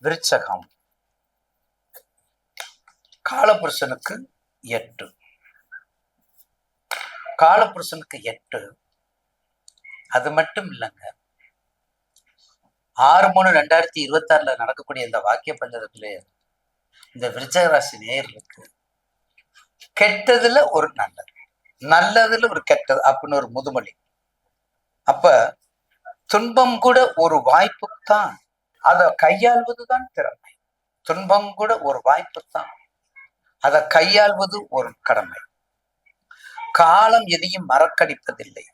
விருச்சகம் காலபுருஷனுக்கு 8. காலபுருஷனுக்கு 8. அது மட்டும் இல்லைங்க, 6/3/2026 நடக்கக்கூடிய இந்த வாக்கிய பஞ்சகத்திலே இந்த விருச்சக ராசி நேயர்களுக்கு கெட்டதுல ஒரு நல்லது, நல்லதுல ஒரு கெட்டது அப்படின்னு ஒரு முதுமொழி. அப்ப துன்பம் கூட ஒரு வாய்ப்பு தான், அதை கையாள்வதுதான் திறமை. துன்பம் கூட ஒரு வாய்ப்பு தான், அதை கையாள்வது ஒரு கடமை. காலம் எதையும் மறக்கடிப்பதில்லை,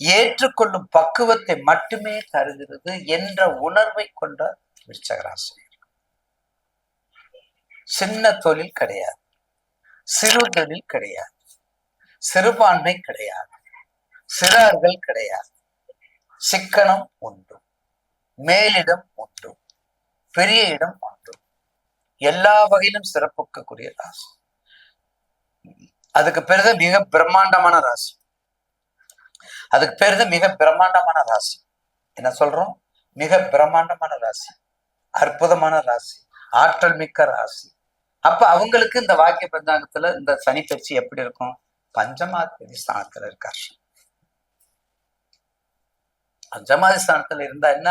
ஏற்றுக்கொள்ளும் பக்குவத்தை மட்டுமே தருகிறது என்ற உணர்வை கொண்ட விருச்சகராசி. சின்ன தொழில் கிடையாது, சிறு தொழில் கிடையாது, சிறுபான்மை கிடையாது, சிறார்கள் கிடையாது. சிக்கனம் உண்டு, மேலிடம் உண்டு, பெரிய இடம் உண்டு, எல்லா வகையிலும் சிறப்புக்கக்கூடிய ராசி. அதுக்கு பிறகு மிக பிரம்மாண்டமான ராசி. அதுக்கு பேருதான் மிக பிரம்மாண்டமான ராசி. என்ன சொல்றோம்? மிக பிரம்மாண்டமான ராசி, அற்புதமான ராசி, ஆற்றல் மிக்க ராசி. அப்ப அவங்களுக்கு இந்த வாக்கிய பஞ்சாங்கத்துல இந்த சனி பயிற்சி எப்படி இருக்கும்? பஞ்சமாதிபதி ஸ்தானத்துல இருக்கார். பஞ்சமாதி ஸ்தானத்துல இருந்தா என்ன?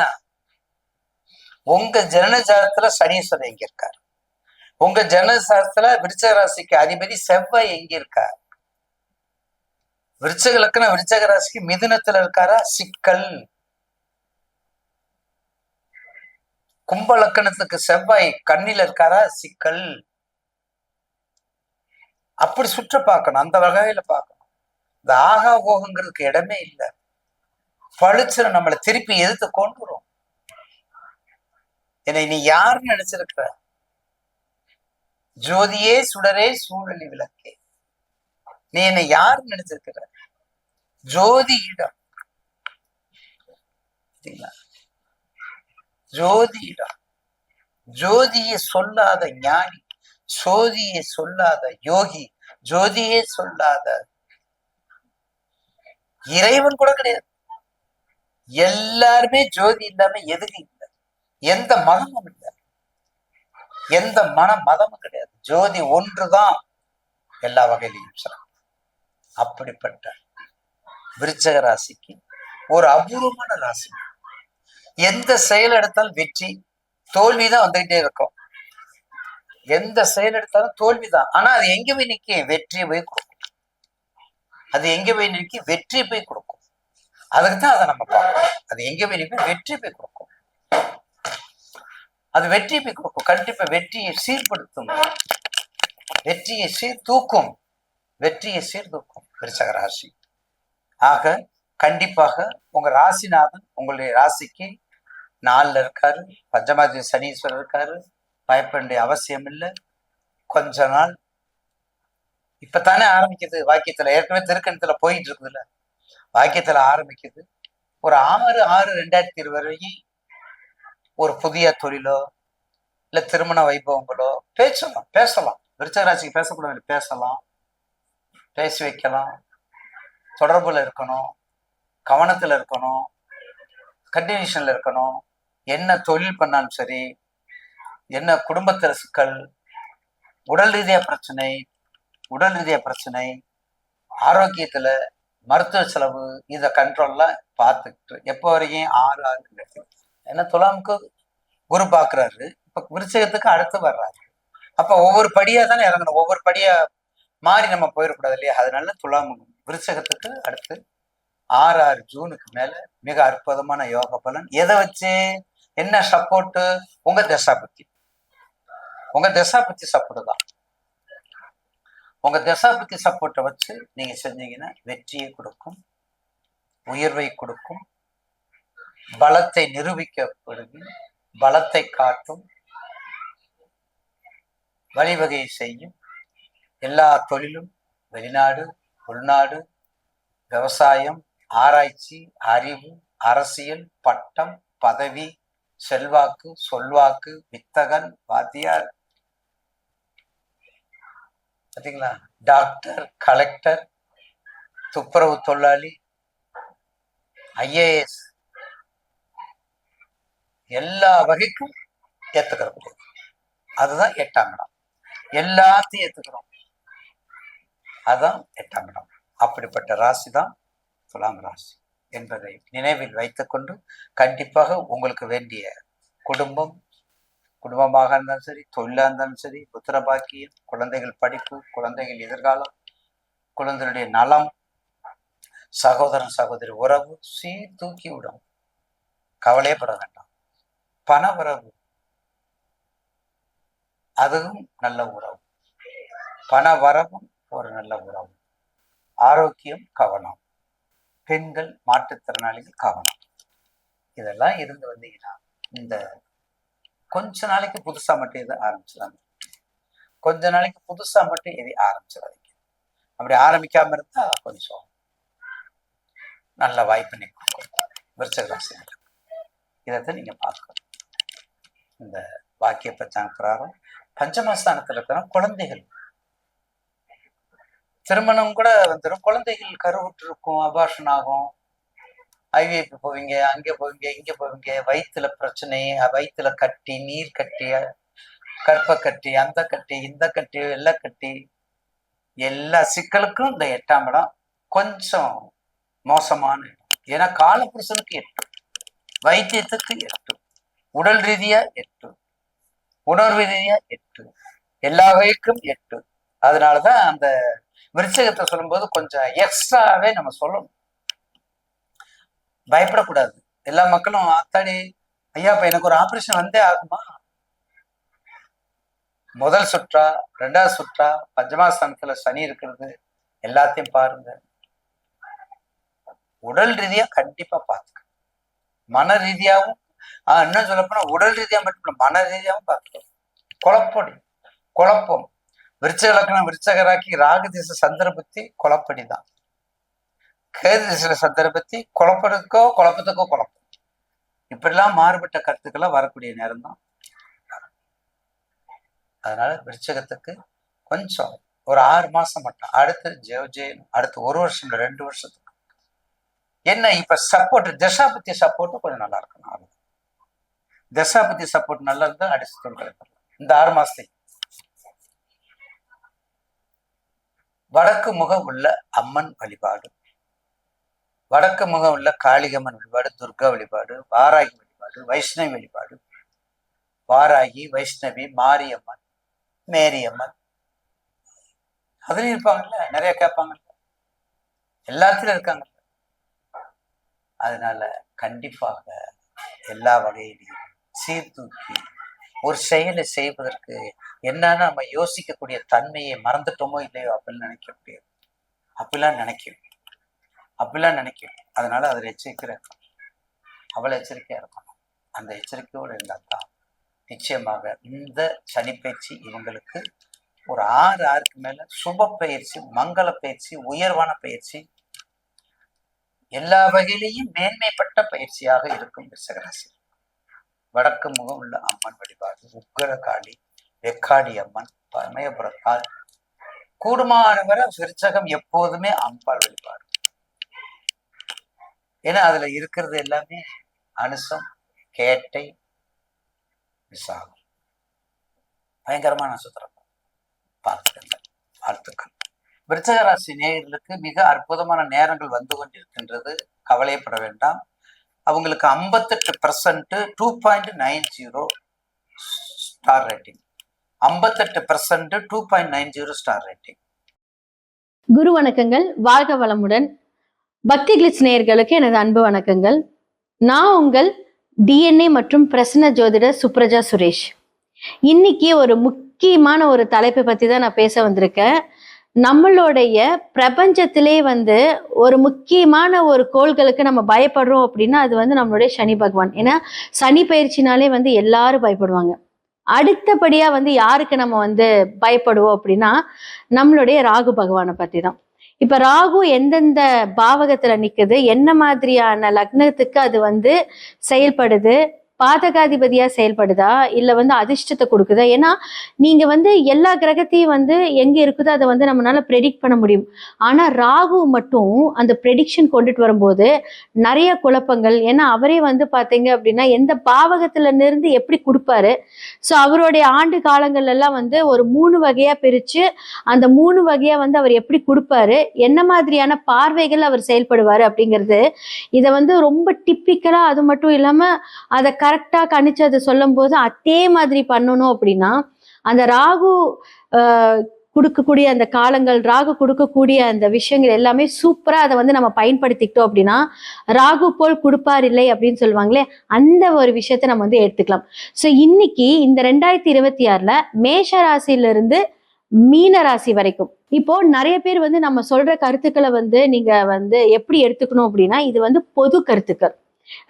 உங்க ஜனனஜாதத்துல சனீஸ்வரர் எங்க இருக்கார்? உங்க ஜனனஜாதத்துல விருச்சக ராசிக்கு அதிபதி செவ்வாய் எங்க இருக்கார்? விருச்சக லக்னம் விருச்சக ராசிக்கு மிதுனத்துல இருக்காரா? சிக்கல். கும்ப லக்கணத்துக்கு செவ்வாய் கண்ணில இருக்காரா? சிக்கல். அப்படி சுற்ற பார்க்கணும், அந்த வகையில பார்க்கணும். இந்த ஆகா போகங்கிறதுக்கு இடமே இல்லை. பழிச்சு நம்மளை திருப்பி எதிர்த்து கொண்டு வரும். என்னை நீ யாருன்னு நினைச்சிருக்கிற? ஜோதியே சுடரே சூழலி விளக்கே, நீ என்னை யாருன்னு நினைச்சிருக்கிற? ஜோதி இடம், ஜோதி இடம். ஜோதியை சொல்லாத ஞானி, ஜோதியை சொல்லாத யோகி, ஜோதியே சொல்லாத இறைவன் கூட கிடையாது. எல்லாருமே ஜோதி இல்லாம எதுவும் இல்லை, எந்த மதமும் இல்லை, எந்த மதமும் கிடையாது. ஜோதி ஒன்றுதான் எல்லா வகையிலையும் சார். அப்படிப்பட்ட விருச்சக ராசிக்கு ஒரு அபூர்வமான ராசி. எந்த செயல் எடுத்தாலும் வெற்றி, தோல்விதான் வந்துகிட்டே இருக்கும். எந்த செயல் எடுத்தாலும் தோல்விதான். ஆனா அது எங்க போய் நிக்க? வெற்றியை போய் கொடுக்கும். அது எங்க போய் நிற்க? வெற்றியை போய் கொடுக்கும். அதுக்குதான் அதை நம்ம பார்க்கணும். அது எங்க போய் நிற்கும்? வெற்றி போய் கொடுக்கும். அது வெற்றி போய் கொடுக்கும். கண்டிப்பா வெற்றியை சீர்படுத்தும், வெற்றியை சீர்தூக்கும், வெற்றியை சீர்தூக்கும் விருச்சக ராசி. ஆக கண்டிப்பாக உங்க ராசிநாதன் உங்களுடைய ராசிக்கு 4ல இருக்காரு. பஞ்சமாதிபதி சனீஸ்வரர் இருக்காரு. பயப்பட வேண்டிய அவசியம் இல்லை. கொஞ்ச நாள் இப்பத்தானே ஆரம்பிக்குது வாக்கியத்துல. ஏற்கனவே திருக்கணத்துல போயிட்டு இருக்குதுல்ல, வாக்கியத்துல ஆரம்பிக்குது. ஒரு 6/6/2020 வரையும் ஒரு புதிய தொழிலோ இல்ல திருமண வைபவங்களோ பேசலாம். விருச்சக ராசிக்கு பேசக்கூடாது, பேசலாம், பேசி வைக்கலாம். தொடர்புல இருக்கணும், கவனத்துல இருக்கணும், கண்டினியூஷன்ல இருக்கணும். என்ன தொழில் பண்ணாலும் சரி, என்ன குடும்பத்துல சிக்கல், உடல் ரீதியா பிரச்சனை, ஆரோக்கியத்துல மருத்துவ செலவு, இதை கண்ட்ரோல்ல பார்த்துக்கிட்டு எப்போ வரைக்கும் 6/6. ஏன்னா துலாமுக்கு குரு பாக்குறாரு, இப்ப விருச்சகத்துக்கு அடுத்து வர்றாரு. அப்ப ஒவ்வொரு படியா தானே இறங்கணும், ஒவ்வொரு படியா மாறி நம்ம போயிடக்கூடாது இல்லையா? அதனால துலாம் விருச்சகத்துக்கு அடுத்து 6/6 ஜூனுக்கு மேல மிக அற்புதமான யோக பலன். எதை வச்சு? என்ன சப்போர்ட்டு? உங்க தசாபுத்தி. உங்க தசாபுத்தி சப்போர்ட் தான். உங்க தசாபுத்தி சப்போர்ட்டை வச்சு நீங்க செஞ்சீங்கன்னா வெற்றியை கொடுக்கும், உயர்வை கொடுக்கும், பலத்தை நிரூபிக்கப்படுது, பலத்தை காட்டும், வழிவகையை செய்யும். எல்லா தொழிலும், வெளிநாடு, உள்நாடு, விவசாயம், ஆராய்ச்சி, அறிவு, அரசியல், பட்டம், பதவி, செல்வாக்கு, சொல்வாக்கு, வித்தகன், வாத்தியார், பார்த்தீங்களா, டாக்டர், கலெக்டர், துப்புரவு தொழிலாளி, IAS, எல்லா வகைக்கும் ஏத்துக்கிறோம். அதுதான் 8ஆம் இடம். எல்லாத்தையும் ஏத்துக்கிறோம், அதுதான் 8ஆம் இடம். அப்படிப்பட்ட ராசி தான் துலாம் ராசி என்பதை நினைவில் வைத்துக்கொண்டு கண்டிப்பாக உங்களுக்கு வேண்டிய குடும்பமாக இருந்தாலும் சரி, தொழிலா இருந்தாலும் சரி, புத்திர பாக்கியம், குழந்தைகள் படிப்பு, குழந்தைகள் எதிர்காலம், குழந்தைகளுடைய நலம், சகோதரன் சகோதரி உறவு தூக்கி விடும். கவலையப்பட வேண்டாம். பண உறவு அதுவும் நல்ல உறவு, பண வரவும் ஒரு நல்ல உறவு. ஆரோக்கியம் கவனம், பெண்கள் மாற்றுத்திறனாளிகள் கவனம். இதெல்லாம் இருந்து வந்தீங்கன்னா இந்த கொஞ்ச நாளைக்கு புதுசா மட்டும் எதை ஆரம்பிச்சிடாங்க, கொஞ்ச நாளைக்கு புதுசா மட்டும் எதை ஆரம்பிச்சிடாதீங்க. அப்படி ஆரம்பிக்காம இருந்தா கொஞ்சம் நல்ல வாய்ப்பு நிற்கும் விருச்சிக ராசினருக்கு. இதைத்தான் நீங்க பார்க்கணும். இந்த வாக்கிய பஞ்சாங்க பிரகாரம் பஞ்சமஸ்தானத்துல இருக்கிற குழந்தைகள் திருமணம் கூட வந்துடும். குழந்தைகள் கருவுற்று இருக்கும், அபார்ஷன் ஆகும், ஐவிஎஃப் போவீங்க, அங்கே போவீங்க, இங்க போவீங்க, வயிற்றுல பிரச்சனை, வயிற்றுல கட்டி, நீர் கட்டி, கற்ப கட்டி, அந்த கட்டி, இந்த கட்டி, வெள்ளை கட்டி, எல்லா சிக்கலுக்கும் இந்த 8ஆம் இடம் கொஞ்சம் மோசமான இடம். ஏன்னா காலபுருஷனுக்கு 8, வைத்தியத்துக்கு 8, உடல் ரீதியா 8, உணர்வு ரீதியா 8, எல்லா வகைக்கும் 8. அதனாலதான் அந்த விருச்சிகத்தை சொல்லும்போது கொஞ்சம் எக்ஸ்ட்ராவே நம்ம சொல்லணும். பயப்படக்கூடாது. எல்லா மக்களும் ஆத்தாடி ஐயா இப்ப எனக்கு ஒரு ஆபரேஷன் வந்தே ஆகுமா, முதல் சுற்றா 2வது சுற்றா, பஞ்சமாஸ்தானத்துல சனி இருக்கிறது, எல்லாத்தையும் பாருங்க. உடல் ரீதியா கண்டிப்பா பார்த்துக்க, மன ரீதியாவும் இன்னும் சொல்ல போனா உடல் ரீதியா மட்டும் மன ரீதியாவும் பார்த்துக்கணும். குழப்பம் விருச்சக லக்னம் விருச்சகராக்கி ராகு திசை சந்திரபுத்தி குழப்படிதான். கேது திசையில சந்திரபுத்தி குழப்பத்துக்கோ குழப்பம். இப்படிலாம் மாறுபட்ட கருத்துக்கெல்லாம் வரக்கூடிய நேரம் தான். அதனால விருச்சகத்துக்கு கொஞ்சம் ஒரு 6 மாசம் மட்டும், அடுத்து அடுத்து 1 வருஷம் 2 வருஷத்துக்கு என்ன இப்ப சப்போர்ட், தசாபத்தி சப்போர்ட் கொஞ்சம் நல்லா இருக்கணும். தசாபத்தி சப்போர்ட் நல்லா இருந்தா அடிச்சு கிடைக்கும். இந்த 6 மாசத்துக்கு வடக்கு முகம் உள்ள அம்மன் வழிபாடு, வடக்கு முகம் உள்ள காளிகம்மன் வழிபாடு, துர்கா வழிபாடு, வாராகி வழிபாடு, வைஷ்ணவி வழிபாடு, வாராகி, வைஷ்ணவி, மாரியம்மன், மேரியம்மன், அதுலயும் இருப்பாங்கல்ல, நிறைய கேட்பாங்கல்ல, எல்லாத்திலும் இருக்காங்க. அதனால கண்டிப்பாக எல்லா வகையிலையும் சீர்தூக்கி ஒரு செயலை செய்வதற்கு என்னன்னா நம்ம யோசிக்கக்கூடிய தன்மையை மறந்துட்டோமோ இல்லையோ அப்படின்னு நினைக்க முடியாது. அப்படிலாம் நினைக்கும். அதனால அதில் எச்சரிக்கை இருக்கணும், அவ்வளவு எச்சரிக்கையா இருக்கணும். அந்த எச்சரிக்கையோடு இருந்தால் தான் நிச்சயமாக இந்த சனிப்பயிற்சி இவங்களுக்கு ஒரு 6 மேல சுப பயிற்சி, மங்கள பயிற்சி, உயர்வான பயிற்சி, எல்லா வகையிலையும் மேன்மைப்பட்ட பயிற்சியாக இருக்கும் விருச்சிகராசி. வடக்கு முகம் உள்ள அம்மன் வழிபாடு, உக்கர காளி, வெக்காடி அம்மன், சமயபுரத்தால், கூடுமானவரை விருச்சகம் எப்போதுமே அம்பாள் வழிபாடு. ஏன்னா அதுல இருக்கிறது எல்லாமே அனுசம், கேட்டை, விசாகம், பயங்கரமான நட்சத்திரம். வாழ்த்துக்கள். விருச்சிக ராசி நேயர்களுக்கு மிக அற்புதமான நேரங்கள் வந்து கொண்டிருக்கின்றது, கவலைப்பட வேண்டாம். அவங்களுக்கு 58% 2.90 ஸ்டார் ரேட்டிங், 58% 2.90 ஸ்டார் ரேட்டிங். குரு வணக்கங்கள், வாழ்க வளமுடன். பக்தி கிளிட்ஸ் நேயர்களுக்கு எனது அன்பு வணக்கங்கள். நான் உங்கள் டிஎன்ஏ மற்றும் பிரசன்ன ஜோதிடர் சுப்ரஜா சுரேஷ். இன்னைக்கு ஒரு முக்கியமான ஒரு தலைப்பை பத்தி தான் நான் பேச வந்திருக்கேன். நம்மளுடைய பிரபஞ்சத்திலே ஒரு முக்கியமான ஒரு கோள்களுக்கு நம்ம பயப்படுறோம் அப்படின்னா அது நம்மளுடைய சனி பகவான். ஏன்னா சனி பயிற்சினாலே எல்லாரும் பயப்படுவாங்க. அடுத்தபடியா யாருக்கு நம்ம பயப்படுவோம் அப்படின்னா நம்மளுடைய ராகு பகவானை பத்தி தான். இப்ப ராகு எந்தெந்த பாவகத்துல நிக்குது, என்ன மாதிரியான லக்னத்துக்கு அது செயல்படுது, பாதகாதிபதியா செயல்படுதா இல்ல வந்து அதிர்ஷ்டத்தை கொடுக்குதா? ஏன்னா நீங்க வந்து எல்லா கிரகத்தையும் வந்து எங்க இருக்குதோ அதை வந்து நம்மளால ப்ரெடிக்ட் பண்ண முடியும். ஆனா ராகு மட்டும் அந்த ப்ரெடிக்ஷன் கொண்டுட்டு வரும்போது நிறைய குழப்பங்கள். ஏன்னா அவரே வந்து பாத்தீங்க அப்படின்னா எந்த பாவகத்துல இருந்து எப்படி கொடுப்பாரு. ஸோ அவருடைய ஆண்டு காலங்கள் எல்லாம் வந்து ஒரு 3 வகையா பிரிச்சு அந்த 3 வகையா வந்து அவர் எப்படி கொடுப்பாரு, என்ன மாதிரியான பார்வைகள் அவர் செயல்படுவாரு அப்படிங்கிறது இதை வந்து ரொம்ப டிப்பிக்கலா, அது மட்டும் இல்லாம அதை கரெக்டா கணிச்சு அதை சொல்லும் போது அதே மாதிரி பண்ணணும் அப்படின்னா அந்த ராகு கொடுக்கக்கூடிய அந்த காலங்கள், ராகு கொடுக்கக்கூடிய அந்த விஷயங்கள் எல்லாமே சூப்பரா அதை வந்து நம்ம பயன்படுத்திக்கிட்டோம் அப்படின்னா ராகு போல் கொடுப்பார் இல்லை அப்படின்னு சொல்லுவாங்களே, அந்த ஒரு விஷயத்த நம்ம வந்து எடுத்துக்கலாம். ஸோ இன்னைக்கு இந்த 2026ல மேஷ ராசியிலிருந்து மீன ராசி வரைக்கும் இப்போ நிறைய பேர் வந்து நம்ம சொல்ற கருத்துக்களை வந்து நீங்க வந்து எப்படி எடுத்துக்கணும் அப்படின்னா இது வந்து பொது கருத்துக்கள்.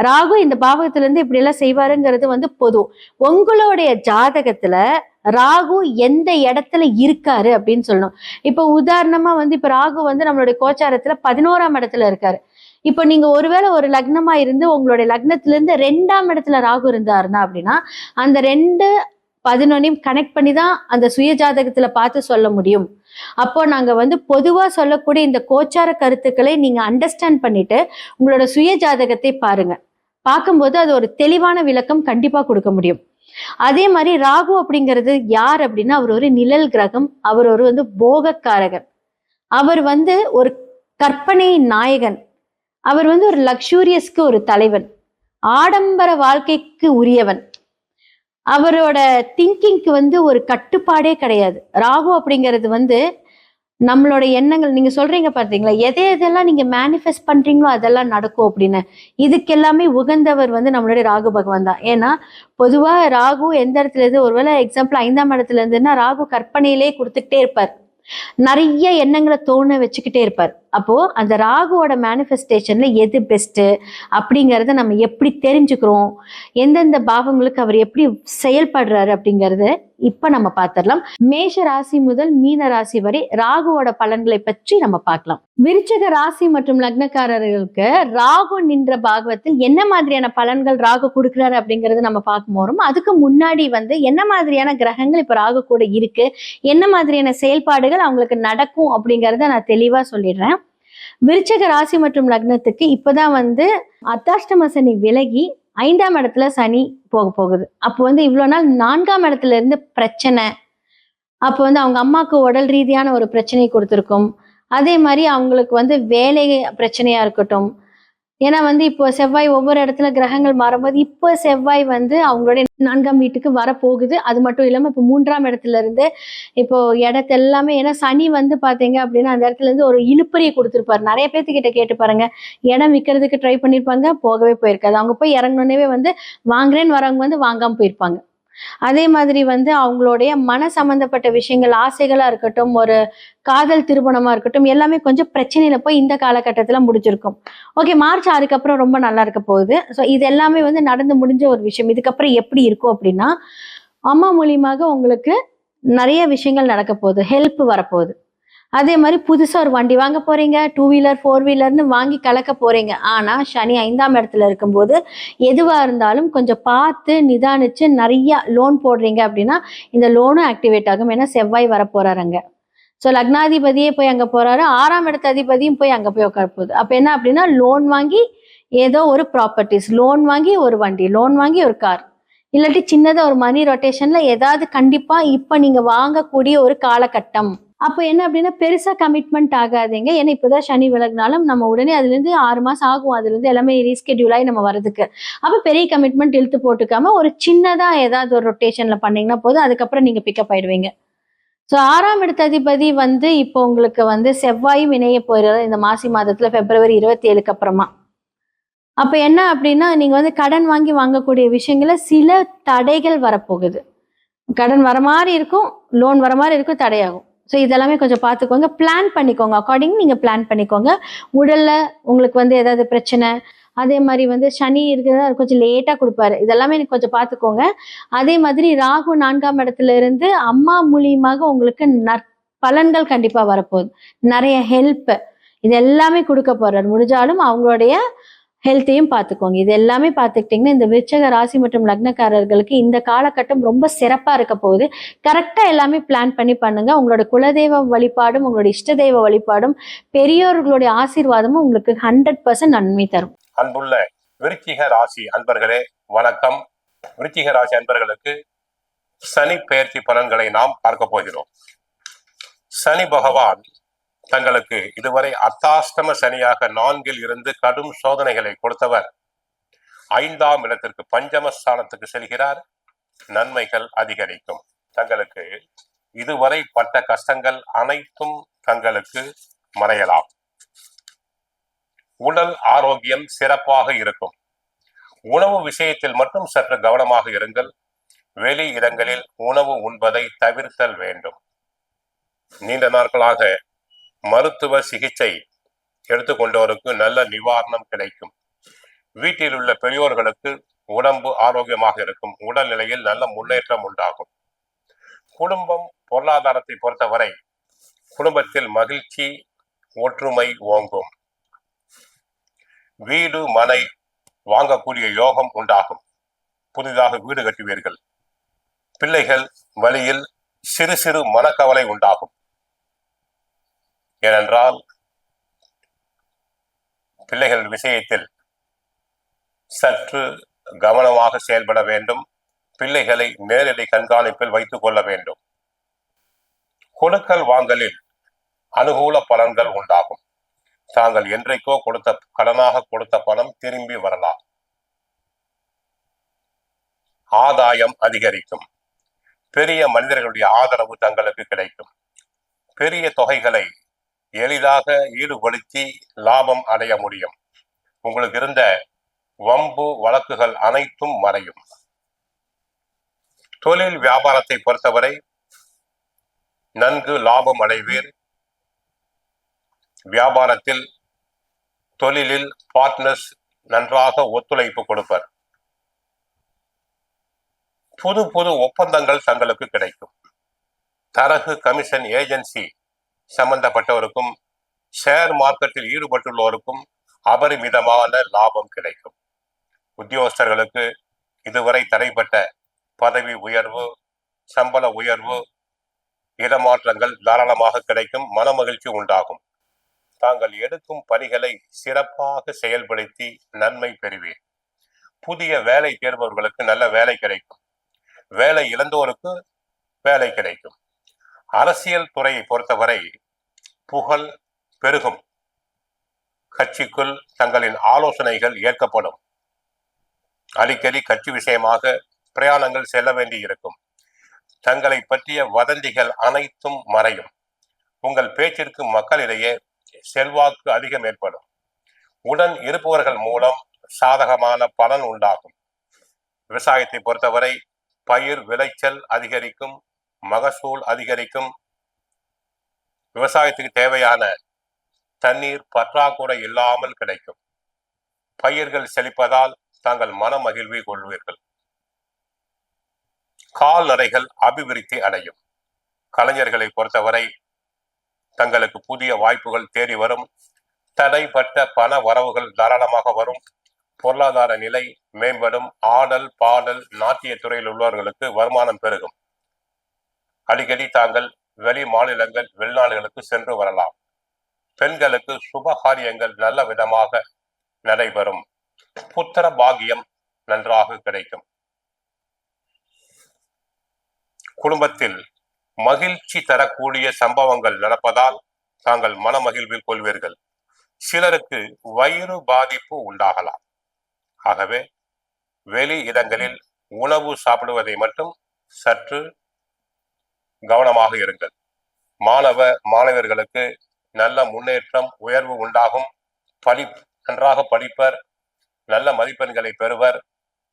ராகு இந்த பாவகத்துல இருந்து இப்படி எல்லாம் செய்வாருங்கிறது வந்து பொது. உங்களுடைய ஜாதகத்துல ராகு எந்த இடத்துல இருக்காரு அப்படின்னு சொல்லணும். இப்போ உதாரணமா வந்து இப்ப ராகு வந்து நம்மளுடைய கோச்சாரத்துல 11ஆம் இடத்துல இருக்காரு. இப்போ நீங்க ஒருவேளை ஒரு லக்னமா இருந்து உங்களுடைய லக்னத்துல இருந்து 2ஆம் இடத்துல ராகு இருந்தாருன்னா அப்படின்னா அந்த 2, 11 கனெக்ட் பண்ணி தான் அந்த சுய ஜாதகத்துல பார்த்து சொல்ல முடியும். அப்போ நாங்க வந்து பொதுவா சொல்லக்கூடிய இந்த கோச்சார கருத்துக்களை நீங்க அண்டர்ஸ்டாண்ட் பண்ணிட்டு உங்களோட சுய ஜாதகத்தை பாருங்க. பார்க்கும்போது அது ஒரு தெளிவான விளக்கம் கண்டிப்பா கொடுக்க முடியும். அதே மாதிரி ராகு அப்படிங்கிறது யார் அப்படின்னா அவர் ஒரு நிழல் கிரகம். அவர் ஒரு வந்து போகக்காரகன். அவர் வந்து ஒரு கற்பனை நாயகன். அவர் வந்து ஒரு லக்ஸூரியஸ்க்கு ஒரு தலைவன், ஆடம்பர வாழ்க்கைக்கு உரியவன். அவரோட திங்கிங்க்கு வந்து ஒரு கட்டுப்பாடே கிடையாது. ராகு அப்படிங்கிறது வந்து நம்மளோட எண்ணங்கள், நீங்க சொல்றீங்க பார்த்தீங்களா, எதெல்லாம் நீங்க மேனிஃபெஸ்ட் பண்றீங்களோ அதெல்லாம் நடக்கும் அப்படின்னு. இதுக்கு எல்லாமே உகந்தவர் வந்து நம்மளுடைய ராகு பகவான் தான். ஏன்னா பொதுவா ராகு எந்த இடத்துல இருந்து, ஒருவேளை எக்ஸாம்பிள் 5ஆம் இடத்துல இருந்துன்னா ராகு கற்பனையிலே கொடுத்துக்கிட்டே இருப்பார், நிறைய எண்ணங்களை தோண வச்சுக்கிட்டே இருப்பார். அப்போ அந்த ராகுவோட மேனிஃபெஸ்டேஷன்ல எது பெஸ்ட் அப்படிங்கறத நம்ம எப்படி தெரிஞ்சுக்கிறோம், எந்தெந்த பாவங்களுக்கு அவர் எப்படி செயல்படுறாரு அப்படிங்கறத இப்ப நம்ம பார்த்திடலாம். மேஷ ராசி முதல் மீன ராசி வரை ராகுவோட பலன்களை பற்றி நம்ம பார்க்கலாம். விருச்சிக ராசி மற்றும் லக்னக்காரர்களுக்கு ராகு நின்ற பாகவத்தில் என்ன மாதிரியான பலன்கள் ராகு கொடுக்கிறாரு அப்படிங்கறது நம்ம பார்க்க போறோம். அதுக்கு முன்னாடி வந்து என்ன மாதிரியான கிரகங்கள் இப்ப ராகு கூட இருக்கு, என்ன மாதிரியான செயல்பாடுகள் அவங்களுக்கு நடக்கும் அப்படிங்கறத நான் தெளிவா சொல்லிடுறேன். விருச்சிக ராசி மற்றும் லக்னத்துக்கு இப்பதான் வந்து அர்த்தாஷ்டம சனி விலகி 5ஆம் இடத்துல சனி போக போகுது. அப்போ வந்து இவ்வளவு நாள் 4ஆம் இடத்துல இருந்து பிரச்சனை, அப்போ வந்து அவங்க அம்மாவுக்கு உடல் ரீதியான ஒரு பிரச்சனை கொடுத்துருக்கும். அதே மாதிரி அவங்களுக்கு வந்து வேலை பிரச்சனையா இருக்கட்டும். ஏன்னா வந்து இப்போ செவ்வாய் ஒவ்வொரு இடத்துல கிரகங்கள் மாறும்போது இப்போ செவ்வாய் வந்து அவங்களுடைய 4ஆம் வீட்டுக்கு வரப்போகுது. அது மட்டும் இல்லாம இப்போ 3ஆம் இடத்துல இருந்து இப்போ இடத்த எல்லாமே, ஏன்னா சனி வந்து பாத்தீங்க அப்படின்னா அந்த இடத்துல இருந்து ஒரு இழுப்பறியை கொடுத்துருப்பாரு. நிறைய பேர்த்துக்கிட்ட கேட்டு பாருங்க, இடம் விற்கிறதுக்கு ட்ரை பண்ணிருப்பாங்க, போகவே போயிருக்காது. அவங்க போய் இறங்கணுன்னே வந்து வாங்குறேன்னு வரவங்க வந்து வாங்காம போயிருப்பாங்க. அதே மாதிரி வந்து அவங்களுடைய மன சம்பந்தப்பட்ட விஷயங்கள், ஆசைகளா இருக்கட்டும், ஒரு காதல் திருமணமா இருக்கட்டும், எல்லாமே கொஞ்சம் பிரச்சனையில போய் இந்த காலகட்டத்துல முடிஞ்சிருக்கும். ஓகே, மார்ச் 6க்கு அப்புறம் ரொம்ப நல்லா இருக்க போகுது. ஸோ இது எல்லாமே வந்து நடந்து முடிஞ்ச ஒரு விஷயம். இதுக்கப்புறம் எப்படி இருக்கும் அப்படின்னா அம்மா மூலியமாக உங்களுக்கு நிறைய விஷயங்கள் நடக்க போகுது, ஹெல்ப் வரப்போகுது. அதே மாதிரி புதுசா ஒரு வண்டி வாங்க போறீங்க, 2 வீலர் 4 வீலர்னு வாங்கி கலக்க போறீங்க. ஆனா சனி 5ஆம் இடத்துல இருக்கும்போது எதுவா இருந்தாலும் கொஞ்சம் பார்த்து நிதானிச்சு நிறைய லோன் போடுறீங்க அப்படின்னா இந்த லோனும் ஆக்டிவேட் ஆகும். ஏன்னா செவ்வாய் வர போறாருங்க. ஸோ லக்னாதிபதியே போய் அங்க போறாரு, 6ஆம் இடத்து அதிபதியும் போய் அங்க போய் உட்கார போகுது. அப்ப என்ன அப்படின்னா லோன் வாங்கி ஏதோ ஒரு ப்ராப்பர்ட்டிஸ், லோன் வாங்கி ஒரு வண்டி, லோன் வாங்கி ஒரு கார், இல்லாட்டி சின்னதா ஒரு மணி ரொட்டேஷன்ல ஏதாவது கண்டிப்பா இப்ப நீங்க வாங்கக்கூடிய ஒரு காலகட்டம். அப்போ என்ன அப்படின்னா பெருசா கமிட்மெண்ட் ஆகாதீங்க. ஏன்னா இப்போதான் சனி விலகினாலும் நம்ம உடனே அதுல இருந்து 6 மாசம் ஆகும், அதுல இருந்து எல்லாமே ரீஸ்கெடியூல் ஆகி நம்ம வர்றதுக்கு. அப்ப பெரிய கமிட்மெண்ட் இழுத்து போட்டுக்காம ஒரு சின்னதா ஏதாவது ஒரு ரொட்டேஷன்ல பண்ணீங்கன்னா போதும், அதுக்கப்புறம் நீங்க பிக்கப் ஆயிடுவீங்க. ஸோ 6ஆம் இடத்து அதிபதி வந்து இப்போ உங்களுக்கு வந்து செவ்வாயும் இணைய போயிடுறது இந்த மாசி மாதத்துல பிப்ரவரி 27க்கு அப்புறமா. அப்ப என்ன அப்படின்னா நீங்க வந்து கடன் வாங்கி வாங்கக்கூடிய விஷயங்கள சில தடைகள் வரப்போகுது. கடன் வர மாதிரி இருக்கும், லோன் வர மாதிரி இருக்கும், தடையாகும். ஸோ இதெல்லாமே கொஞ்சம் பார்த்துக்கோங்க, பிளான் பண்ணிக்கோங்க, அக்கார்டிங் நீங்க பிளான் பண்ணிக்கோங்க. உடல்ல உங்களுக்கு வந்து ஏதாவது பிரச்சனை, அதே மாதிரி வந்து சனி இருக்கிறதா கொஞ்சம் லேட்டா கொடுப்பாரு, இதெல்லாமே எனக்கு கொஞ்சம் பார்த்துக்கோங்க. அதே மாதிரி ராகு 4ஆம் இடத்துல இருந்து அம்மா மூலியமாக உங்களுக்கு பலன்கள் கண்டிப்பா வரப்போகுது. நிறைய ஹெல்ப், இது எல்லாமே கொடுக்க போறாரு. முடிஞ்சாலும் அவங்களுடைய ஹெல்த்தையும் பார்த்துக்கோங்க. இது எல்லாமே பார்த்துக்கிட்டிங்கன்னா இந்த விருச்சக ராசி மற்றும் லக்னக்காரர்களுக்கு இந்த காலகட்டம் ரொம்ப சிறப்பாக இருக்க போகுது. கரெக்டாக எல்லாமே பிளான் பண்ணி பண்ணுங்க. உங்களோட குலதெய்வ வழிபாடும் உங்களோட இஷ்ட தெய்வ வழிபாடும் பெரியோர்களுடைய ஆசீர்வாதமும் உங்களுக்கு 100% நன்மை தரும். அன்புள்ள விருச்சிக ராசி அன்பர்களே வணக்கம். விருச்சிக ராசி அன்பர்களுக்கு சனி பெயர்ச்சி பலன்களை நாம் பார்க்க போகிறோம். சனி பகவான் தங்களுக்கு இதுவரை அர்த்தாஷ்டம சனியாக 4 இருந்து கடும் சோதனைகளை கொடுத்தவர் 5ஆம் இடத்திற்கு பஞ்சமஸ்தானத்துக்கு செல்கிறார். நன்மைகள் அதிகரிக்கும். தங்களுக்கு இதுவரை பட்ட கஷ்டங்கள் அனைத்தும் தங்களுக்கு மறையலாம். உடல் ஆரோக்கியம் சிறப்பாக இருக்கும். உணவு விஷயத்தில் மட்டும் சற்று கவனமாக இருங்கள். வெளி இடங்களில் உணவு உண்பதை தவிர்த்தல் வேண்டும். நீண்ட நாட்களாக மருத்துவ சிகிச்சை எடுத்துக்கொண்டோருக்கு நல்ல நிவாரணம் கிடைக்கும். வீட்டில் உள்ள பெரியோர்களுக்கு உடம்பு ஆரோக்கியமாக இருக்கும். உடல்நிலையில் நல்ல முன்னேற்றம் உண்டாகும். குடும்பம் பொருளாதாரத்தை பொறுத்தவரை குடும்பத்தில் மகிழ்ச்சி ஒற்றுமை ஓங்கும். வீடு மனை வாங்கக்கூடிய யோகம் உண்டாகும். புதிதாக வீடு கட்டுவீர்கள். பிள்ளைகள் வழியில் சிறு சிறு மனக்கவலை உண்டாகும். ஏனென்றால் பிள்ளைகள் விஷயத்தில் சற்று கவனமாக செயல்பட வேண்டும். பிள்ளைகளை நேரடி கண்காணிப்பில் வைத்துக் கொள்ள வேண்டும். கொடுக்கல் வாங்கலில் அனுகூல பலன்கள் உண்டாகும். தாங்கள் என்றைக்கோ கடனாக கொடுத்த பணம் திரும்பி வரலாம். ஆதாயம் அதிகரிக்கும். பெரிய மனிதர்களுடைய ஆதரவு தங்களுக்கு கிடைக்கும். பெரிய தொகைகளை எளிதாக ஈடுபடுத்தி லாபம் அடைய முடியும். உங்களுக்கு இருந்த வம்பு வழக்குகள் அனைத்தும் மறையும். தொழில் வியாபாரத்தை பொறுத்தவரை நன்கு லாபம் அடைவீர். வியாபாரத்தில் தொழிலில் பார்ட்னர்ஸ் நன்றாக ஒத்துழைப்பு கொடுப்பர். புது புது ஒப்பந்தங்கள் தங்களுக்கு கிடைக்கும். தரகு கமிஷன் ஏஜென்சி சம்பந்தப்பட்டவருக்கும் ஷேர் மார்க்கெட்டில் ஈடுபட்டுள்ளோருக்கும் அபரிமிதமான லாபம் கிடைக்கும். உத்தியோகஸ்தர்களுக்கு இதுவரை தடைப்பட்ட பதவி உயர்வு, சம்பள உயர்வு, இடமாற்றங்கள் தாராளமாக கிடைக்கும். மனமகிழ்ச்சி உண்டாகும். தாங்கள் எடுக்கும் பணிகளை சிறப்பாக செயல்படுத்தி நன்மை பெறுவீர். புதிய வேலை தேர்பவர்களுக்கு நல்ல வேலை கிடைக்கும். வேலை இழந்தோருக்கு வேலை கிடைக்கும். அரசியல் துறையை பொறுத்தவரை புகழ் பெருகும். கட்சிக்குள் தங்களின் ஆலோசனைகள் ஏற்கப்படும். அடிக்கடி கட்சி விஷயமாக பிரயாணங்கள் செல்ல வேண்டி இருக்கும். தங்களை பற்றிய வதந்திகள் அனைத்தும் மறையும். உங்கள் பேச்சிற்கு மக்களிடையே செல்வாக்கு அதிகம் ஏற்படும். உடன் இருப்பவர்கள் மூலம் சாதகமான பலன் உண்டாகும். விவசாயத்தை பொறுத்தவரை பயிர் விளைச்சல் அதிகரிக்கும். மகசூல் அதிகரிக்கும். விவசாயத்துக்கு தேவையான தண்ணீர் பற்றாக்குறை இல்லாமல் கிடைக்கும். பயிர்கள் செழிப்பதால் தாங்கள் மன மகிழ்வை கொள்வீர்கள். கால்நடைகள் அபிவிருத்தி அடையும். கலைஞர்களை பொறுத்தவரை தங்களுக்கு புதிய வாய்ப்புகள் தேடி வரும். தடைப்பட்ட பண வரவுகள் தாராளமாக வரும். பொருளாதார நிலை மேம்படும். ஆடல் பாடல் நாட்டிய துறையில் உள்ளவர்களுக்கு வருமானம் பெருகும். அடிக்கடி தாங்கள் வெளி மாநிலங்கள் வெளிநாடுகளுக்கு சென்று வரலாம். பெண்களுக்கு சுபகாரியங்கள் நல்ல விதமாக நடைபெறும். புத்திர பாகியம் நன்றாக கிடைக்கும். குடும்பத்தில் மகிழ்ச்சி தரக்கூடிய சம்பவங்கள் நடப்பதால் தாங்கள் மன மகிழ்வில் கொள்வீர்கள். சிலருக்கு வயிறு பாதிப்பு உண்டாகலாம். ஆகவே வெளி இடங்களில் உணவு சாப்பிடுவதை மட்டும் சற்று கவனமாக இருங்கள். மாணவர்களுக்கு நல்ல முன்னேற்றம் உயர்வு உண்டாகும். நன்றாக படிப்பர். நல்ல மதிப்பெண்களை பெறுவர்.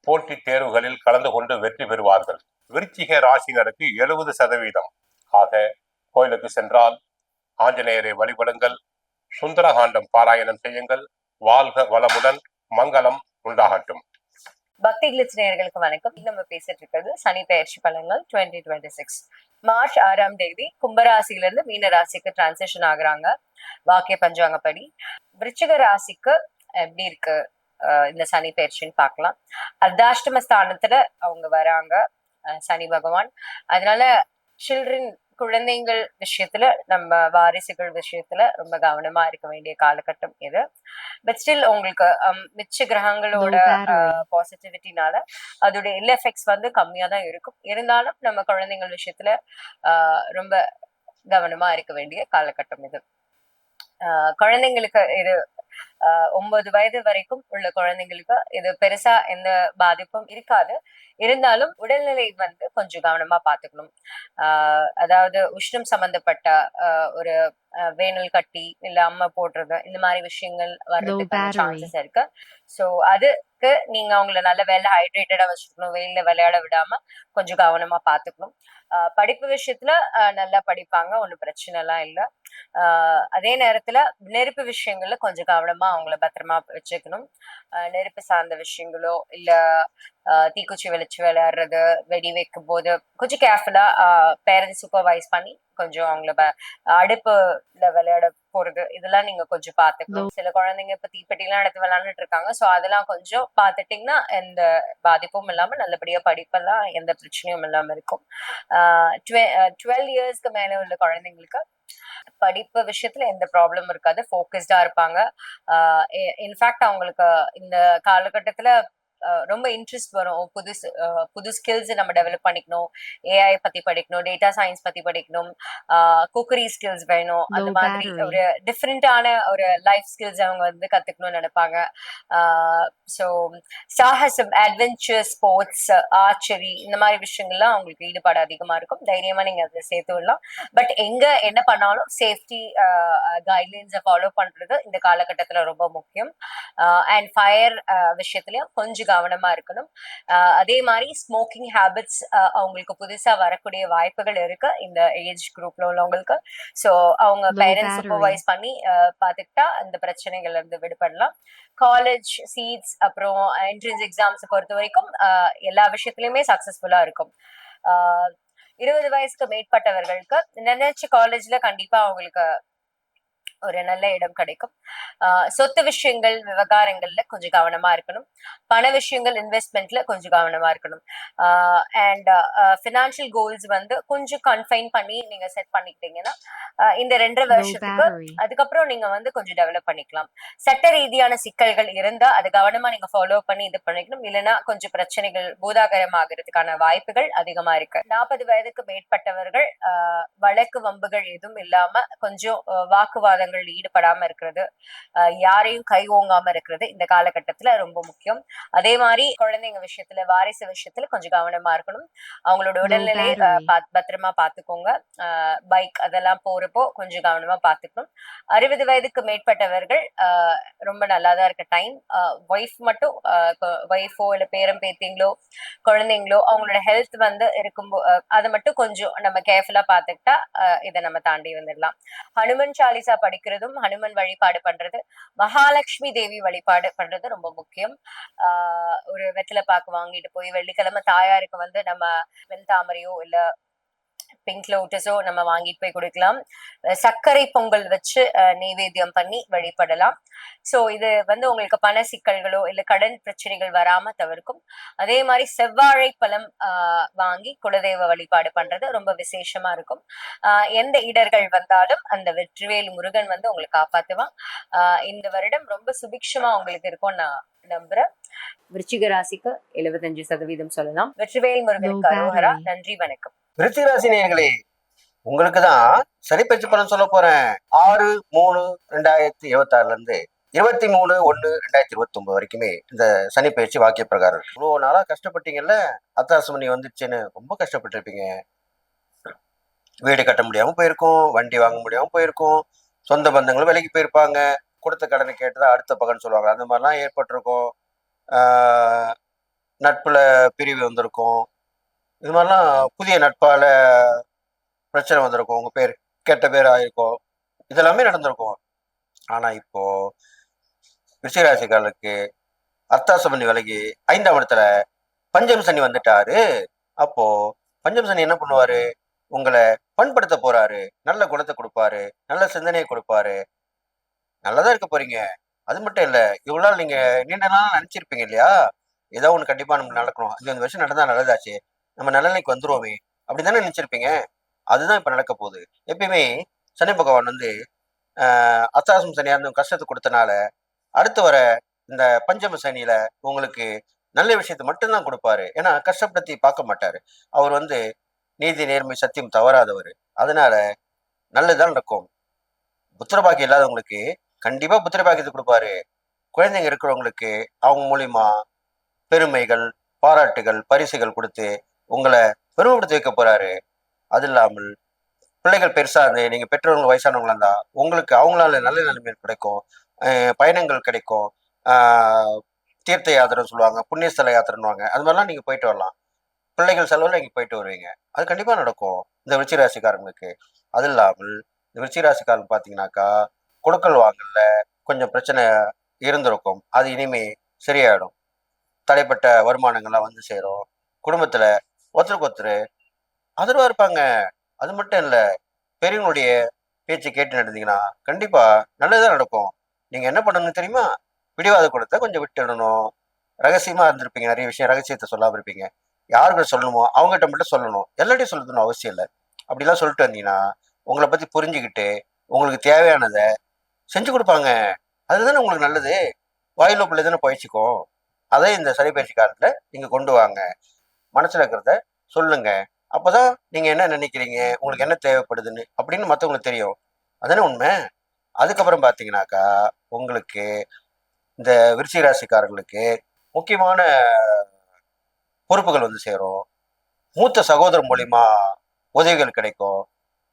போட்டித் தேர்வுகளில் கலந்து கொண்டு வெற்றி பெறுவார்கள். விருச்சிக ராசினருக்கு 70%. ஆக கோயிலுக்கு சென்றால் ஆஞ்சநேயரை வழிபடுங்கள். சுந்தரகாண்டம் பாராயணம் செய்யுங்கள். வாழ்க வளமுடன். மங்களம் உண்டாகட்டும். பக்தி கிளிட்ஸ் நேயர்களுக்கு வணக்கம். நம்ம பேசிட்டு இருக்கிறது சனி பெயர்ச்சி பலன்கள் 2026. மார்ச் 6ஆம் தேதி கும்பராசில இருந்து மீன ராசிக்கு டிரான்சிஷன் ஆகுறாங்க. வாக்கிய பஞ்சாங்கப்படி விருச்சிக ராசிக்கு எப்படி இருக்கு, இந்த சனி பயிற்சின்னு பார்க்கலாம். அர்த்தாஷ்டம ஸ்தானத்துல அவங்க வராங்க சனி பகவான். அதனால சில்ட்ரன் குழந்தைங்கள் விஷயத்துல நம்ம வாரிசுகள் விஷயத்துல ரொம்ப கவனமா இருக்க வேண்டிய காலகட்டம் இது. பட் ஸ்டில் உங்களுக்கு மிச்ச கிரகங்களோட பாசிட்டிவிட்டினால அதோட இல் எஃபெக்ட்ஸ் வந்து கம்மியா தான் இருக்கும். இருந்தாலும் நம்ம குழந்தைங்கள் விஷயத்துல ரொம்ப கவனமா இருக்க வேண்டிய காலகட்டம் இது. குழந்தைங்களுக்கு இது 9 வயது வரைக்கும் உள்ள குழந்தைங்களுக்கு இது பெருசா எந்த பாதிப்பும் இருக்காது. இருந்தாலும் உடல்நிலை வந்து கொஞ்சம் கவனமா பாத்துக்கணும். அதாவது உஷ்ணம் சம்பந்தப்பட்ட ஒரு வேனல் கட்டி இல்ல அம்மை போடுறது இந்த மாதிரி விஷயங்கள் வர்றதுக்கான சான்சஸ் இருக்கு. சோ அதுக்கு நீங்க அவங்கள நல்ல ஹைட்ரேட்டடா வச்சுக்கணும். வெயில்ல விளையாட விடாம கொஞ்சம் கவனமா பாத்துக்கணும். படிப்பு விஷயத்துல நல்லா படிப்பாங்க, ஒன்றும் பிரச்சனை எல்லாம் இல்லை. அதே நேரத்துல நெருப்பு விஷயங்கள்ல கொஞ்சம் கவனமா அவங்கள பத்திரமா வச்சுக்கணும். நெருப்பு சார்ந்த விஷயங்களோ இல்ல தீக்குச்சி வெளிச்சு விளையாடுறது, வெடி வைக்கும் போது கொஞ்சம் கேர்ஃபுல்லா பேரண்ட்ஸ் சூப்பர்வைஸ் பண்ணி கொஞ்சம் அவங்கள அடுப்புல விளையாட போறது இதெல்லாம் நீங்க கொஞ்சம் பாத்துக்கணும். சில குழந்தைங்க இப்ப தீப்பெட்டி எல்லாம் எடுத்து விளையாண்டுட்டு இருக்காங்க. சோ அதெல்லாம் கொஞ்சம் பாத்துட்டீங்கன்னா எந்த பாதிப்பும் இல்லாம நல்லபடியா படிப்பெல்லாம் எந்த பிரச்சனையும் இல்லாம இருக்கும். 12 இயர்ஸ்க்கு மேல உள்ள குழந்தைங்களுக்கு படிப்பு விஷயத்துல எந்த ப்ராப்ளம் இருக்காது, ஃபோக்கஸ்டா இருப்பாங்க. இன்ஃபேக்ட் அவங்களுக்கு இந்த காலகட்டத்துல ரொம்ப இன்ட்ரெஸ்ட் வரும். புது ஸ்கில்ஸ் நம்ம டெவலப் பண்ணிக்கணும், ஏஐ பத்தி படிக்கணும், டேட்டா சயின்ஸ் பத்தி படிக்கணும், குக்கரி ஸ்கில்ஸ் வேணும். அந்த மாதிரி ஒரு டிஃப்ரெண்டான ஒரு லைஃப் ஸ்கில்ஸ் அவங்க வந்து கத்துக்கணும்னு நினைப்பாங்க. ஸோ சாகசம், அட்வென்ச்சர் ஸ்போர்ட்ஸ், ஆர்ச்சரி இந்த மாதிரி விஷயங்கள்லாம் அவங்களுக்கு ஈடுபாடு அதிகமா இருக்கும். தைரியமா நீங்க அதை சேர்த்து விடலாம். பட் எங்க என்ன பண்ணாலும் சேஃப்டி கைட்லைன்ஸை ஃபாலோ பண்றது இந்த காலகட்டத்துல ரொம்ப முக்கியம். அண்ட் ஃபயர் விஷயத்துலயும் கொஞ்சம் கவனமா இருக்கணும். அதே மாதிரி ஸ்மோக்கிங் ஹேபிட்ஸ் அவங்களுக்கு புதுசா வரக்கூடிய வாய்ப்புகள் இருக்கு இந்த ஏஜ் குரூப்ல உள்ளவங்களுக்கு. ஸோ அவங்க பேரண்ட்ஸ் சூப்பர்வைஸ் பண்ணி பார்த்துக்கிட்டா அந்த பிரச்சனைகள்ல இருந்து விடுபடலாம். காலேஜ் சீட்ஸ் அப்புறம் என்ட்ரன்ஸ் எக்ஸாம்ஸ் பொறுத்த வரைக்கும் எல்லா விஷயத்துலயுமே சக்சஸ்ஃபுல்லா இருக்கும். 20 வயசுக்கு மேற்பட்டவர்களுக்கு நினைச்ச காலேஜ்ல கண்டிப்பா அவங்களுக்கு ஒரு நல்ல இடம் கிடைக்கும். சொத்து விஷயங்கள் விவகாரங்கள்ல கொஞ்சம் கவனமா இருக்கணும். பண விஷயங்கள் இன்வெஸ்ட்மெண்ட்ல கொஞ்சம் கவனமா இருக்கணும். அண்ட் ஃபினான்ஷியல் கோல்ஸ் வந்து கொஞ்சம் கன்ஃபைன் பண்ணி நீங்க செட் பண்ணிக்கிட்டீங்கன்னா இந்த 2.5 வருஷத்துக்கு அதுக்கப்புறம் நீங்க வந்து கொஞ்சம் டெவலப் பண்ணிக்கலாம். சட்ட ரீதியான சிக்கல்கள் இருந்தா அதை கவனமா நீங்க ஃபாலோ பண்ணி இது பண்ணிக்கணும். இல்லைன்னா கொஞ்சம் பிரச்சனைகள் பூதாகரமாகிறதுக்கான வாய்ப்புகள் அதிகமா இருக்கு. 40 வயதுக்கு மேற்பட்டவர்கள் வழக்கு வம்புகள் எதுவும் இல்லாம கொஞ்சம் வாக்குவாதங்கள் ஈடுபடாம இருக்கிறது, யாரையும் கை ஓங்காம இருக்கிறது இந்த காலகட்டத்துல ரொம்ப முக்கியம். அதே மாதிரி குழந்தைங்க விஷயத்துல வாரிசு விஷயத்துல கொஞ்சம் கவனமா இருக்கணும். அவங்களோட உடல்நிலை பத்திரமா பாத்துக்கோங்க. பைக் அதெல்லாம் போறப்போ கொஞ்சம் கவனமா பாத்துக்கணும். 60 வயதுக்கு மேற்பட்டவர்கள் ரொம்ப நல்லாதான் இருக்க டைம். ஒய்ஃபோ இல்ல பேரம் பேத்திங்களோ குழந்தைங்களோ அவங்களோட ஹெல்த் வந்து இருக்கும்போது அதை மட்டும் கொஞ்சம் நம்ம கேர்ஃபுல்லா பாத்துக்கிட்டா இதை நம்ம தாண்டி வந்துடலாம். ஹனுமன் சாலிசா படிக்கிறதும் ஹனுமன் வழிபாடு பண்றது, மகாலட்சுமி தேவி வழிபாடு பண்றது ரொம்ப முக்கியம். ஒரு வெற்றிலை பாக்கு வாங்கிட்டு போய் வெள்ளிக்கிழமை தாயாருக்கு வந்து நம்ம வெண்தாமரையோ இல்ல பிங்க் லோட்டஸோ நம்ம வாங்கிட்டு போய் கொடுக்கலாம். சர்க்கரை பொங்கல் வச்சு நெய்வேத்தியம் பண்ணி வழிபடலாம். சோ இது வந்து உங்களுக்கு பண சிக்கல்களோ இல்ல கடன் பிரச்சனைகள் வராம தவிர்க்கும். அதே மாதிரி செவ்வாழை பழம் வாங்கி குலதெய்வ வழிபாடு பண்றது ரொம்ப விசேஷமா இருக்கும். எந்த இடர்கள் வந்தாலும் அந்த வெற்றிவேல் முருகன் வந்து உங்களுக்கு காப்பாத்துவான். இந்த வருடம் ரொம்ப சுபிக்ஷமா உங்களுக்கு இருக்கும் நான் நம்புறேன். விருச்சிக ராசிக்கு 75% சொல்லலாம். வெற்றிவேல் முருகனுக்கு அரோகரா. நன்றி, வணக்கம். விருச்சிக ராசி நேயர்களே, உங்களுக்கு தான் சனிப்பெயர்ச்சி பலன் சொல்ல போறேன். 6/3/2026 இருந்து 23/1/2029 வரைக்குமே இந்த சனிப்பெயர்ச்சி வாக்கிய பிரகாரம். இவ்வளவு நாளா கஷ்டப்பட்டீங்கல்ல, அத்தாசமணி வந்துச்சுன்னு ரொம்ப கஷ்டப்பட்டிருப்பீங்க. வீடு கட்ட முடியாம போயிருக்கும், வண்டி வாங்க முடியாம போயிருக்கும், சொந்த பந்தங்களும் விலைக்கு போயிருப்பாங்க, கொடுத்த கடனை கேட்டுதான் அடுத்த பகன் சொல்லுவாங்க, அந்த மாதிரிலாம் ஏற்பட்டிருக்கும். நட்புல பிரிவு வந்திருக்கும். இது மாதிரிலாம் புதிய நட்பால பிரச்சனை வந்திருக்கும், உங்க பேர் கெட்ட பேர் ஆயிருக்கும், இதெல்லாமே நடந்திருக்கும். ஆனா இப்போ விருச்சிகராசிக்காரர்களுக்கு அர்த்தாசமணி விலகி 5ஆம் இடத்துல பஞ்சம் சனி வந்துட்டாரு. அப்போ பஞ்சம் சனி என்ன பண்ணுவாரு, உங்களை பண்படுத்த போறாரு, நல்ல குணத்தை கொடுப்பாரு, நல்ல சிந்தனையை கொடுப்பாரு, நல்லதா இருக்க போறீங்க. அது மட்டும் இல்ல, இவ்வளவு நாள் நீங்க நீண்ட நாள் நினைச்சிருப்பீங்க இல்லையா, ஏதோ ஒண்ணு கண்டிப்பா நமக்கு நடக்கணும், 25 வருஷம் நடந்தா நல்லதாச்சு, நம்ம நல்ல நிலைக்கு வந்துருவோமே அப்படிதானே நினைச்சிருப்பீங்க. அதுதான் இப்ப நடக்க போகுது. எப்பயுமே சனி பகவான் வந்து அத்தாசம் சனியா இருந்து கஷ்டத்தை கொடுத்தனால அடுத்து வர இந்த பஞ்சம சனியில உங்களுக்கு நல்ல விஷயத்தை மட்டும்தான் கொடுப்பாரு. ஏன்னா கஷ்டப்படுத்தி பார்க்க மாட்டாரு. அவர் வந்து நீதி நேர்மை சத்தியம் தவறாதவர். அதனால நல்லதுதான் நடக்கும். புத்திரபாக்கியம் இல்லாதவங்களுக்கு கண்டிப்பா புத்திரபாக்கியத்தை கொடுப்பாரு. குழந்தைங்க இருக்கிறவங்களுக்கு அவங்க மூலியமா பெருமைகள், பாராட்டுகள், பரிசுகள் கொடுத்து உங்களை பெருமைப்படுத்தி வைக்க போறாரு. அது இல்லாமல் பிள்ளைகள் பெருசா இருந்து நீங்க பெற்றோர்கள் வயசானவங்களா இருந்தா உங்களுக்கு அவங்களால நல்ல நிலைமை கிடைக்கும். பயணங்கள் கிடைக்கும். தீர்த்த யாத்திரை சொல்லுவாங்க, புண்ணியஸ்தல யாத்திரைன்னுவாங்க. அது மாதிரிலாம் நீங்க போயிட்டு வரலாம். பிள்ளைகள் செலவுல நீங்க போயிட்டு வருவீங்க. அது கண்டிப்பா நடக்கும் இந்த விருச்சிக ராசிக்காரங்களுக்கு. அது இல்லாமல் இந்த விருச்சிக ராசிக்காரங்க பாத்தீங்கன்னாக்கா கொடுக்கல் வாங்கல கொஞ்சம் பிரச்சனை இருந்திருக்கும். அது இனிமே சரியாயிடும். தடைப்பட்ட வருமானங்கள்லாம் வந்து சேரும். குடும்பத்துல ஒருத்தருக்கு ஒருத்தர் ஆதரவா இருப்பாங்க. அது மட்டும் இல்ல, பெரியவங்களுடைய பேச்சு கேட்டு நடந்தீங்கன்னா கண்டிப்பா நல்லதுதான் நடக்கும். நீங்க என்ன பண்ணணும்னு தெரியுமா? பிடிவாத குணத்தை கொஞ்சம் விட்டுடணும். ரகசியமா இருந்திருப்பீங்க, நிறைய விஷயம் ரகசியத்தை சொல்லாம இருப்பீங்க. யாருக்கு சொல்லணுமோ அவங்ககிட்ட மட்டும் சொல்லணும். எல்லாத்தையும் சொல்லணும்னு அவசியம் இல்லை. அப்படிலாம் சொல்லிட்டு வந்தீங்கன்னா உங்களை பத்தி புரிஞ்சுக்கிட்டு உங்களுக்கு தேவையானதை செஞ்சு கொடுப்பாங்க. அதுதானே உங்களுக்கு நல்லது. வாயில பிள்ளை தானே பயிற்சிக்கும். அதை இந்த சனி பயிற்சி காலத்துல நீங்க கொண்டு வாங்க. மனசுல இருக்கிறத சொல்லுங்க. அப்பதான் நீங்க என்ன நினைக்கிறீங்க, உங்களுக்கு என்ன தேவைப்படுதுன்னு அப்படின்னு மற்றவங்களுக்கு தெரியும். அதானே உண்மை. அதுக்கப்புறம் பார்த்தீங்கன்னாக்கா உங்களுக்கு இந்த விருச்சிக ராசிக்காரங்களுக்கு முக்கியமான பொறுப்புகள் வந்து சேரும். மூத்த சகோதரர் மூலியமா உதவிகள் கிடைக்கும்,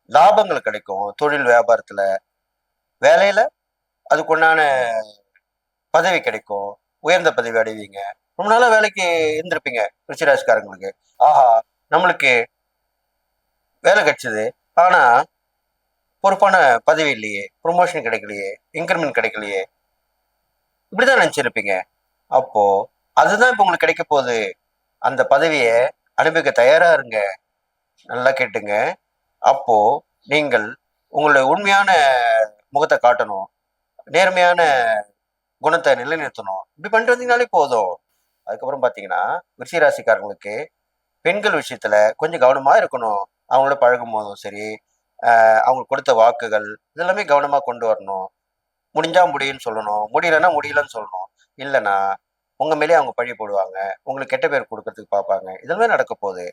லாபங்கள் கிடைக்கும். தொழில் வியாபாரத்துல, வேலையில அதுக்குண்டான பதவி கிடைக்கும், உயர்ந்த பதவி அடைவீங்க. ரொம்ப நாளா வேலைக்கு இருந்திருப்பீங்க விருச்சிக ராசிக்காரங்களுக்கு. ஆஹா, நம்மளுக்கு வேலை கிடைச்சது, ஆனா பொறுப்பான பதவி இல்லையே, ப்ரொமோஷன் கிடைக்கலையே, இன்கிரிமெண்ட் கிடைக்கலையே, இப்படிதான் நினைச்சிருப்பீங்க. அப்போ அதுதான் இப்ப உங்களுக்கு கிடைக்க போகுது. அந்த பதவியை அனுபவிக்க தயாரா இருங்க. நல்லா கேட்டுங்க. அப்போ நீங்கள் உங்களுடைய உண்மையான முகத்தை காட்டணும், நேர்மையான குணத்தை நிலைநிறுத்தணும். இப்படி பண்ணிட்டு வந்தீங்கனாலே போதும். அதுக்கப்புறம் பாத்தீங்கன்னா விருச்சிக ராசிக்காரங்களுக்கு பெண்கள் விஷயத்துல கொஞ்சம் கவனமா இருக்கணும். அவங்களோட பழகும் போதும் சரி, அவங்களுக்கு கொடுத்த வாக்குகள் இதெல்லாமே கவனமா கொண்டு வரணும். முடிஞ்சா முடியும்னு சொல்லணும், முடியலன்னா முடியலன்னு சொல்லணும். இல்லைன்னா உங்க மேலேயே அவங்க பழி போடுவாங்க, உங்களுக்கு கெட்ட பேர் கொடுக்கறதுக்கு பார்ப்பாங்க. இதெல்லாமே நடக்க போகுது.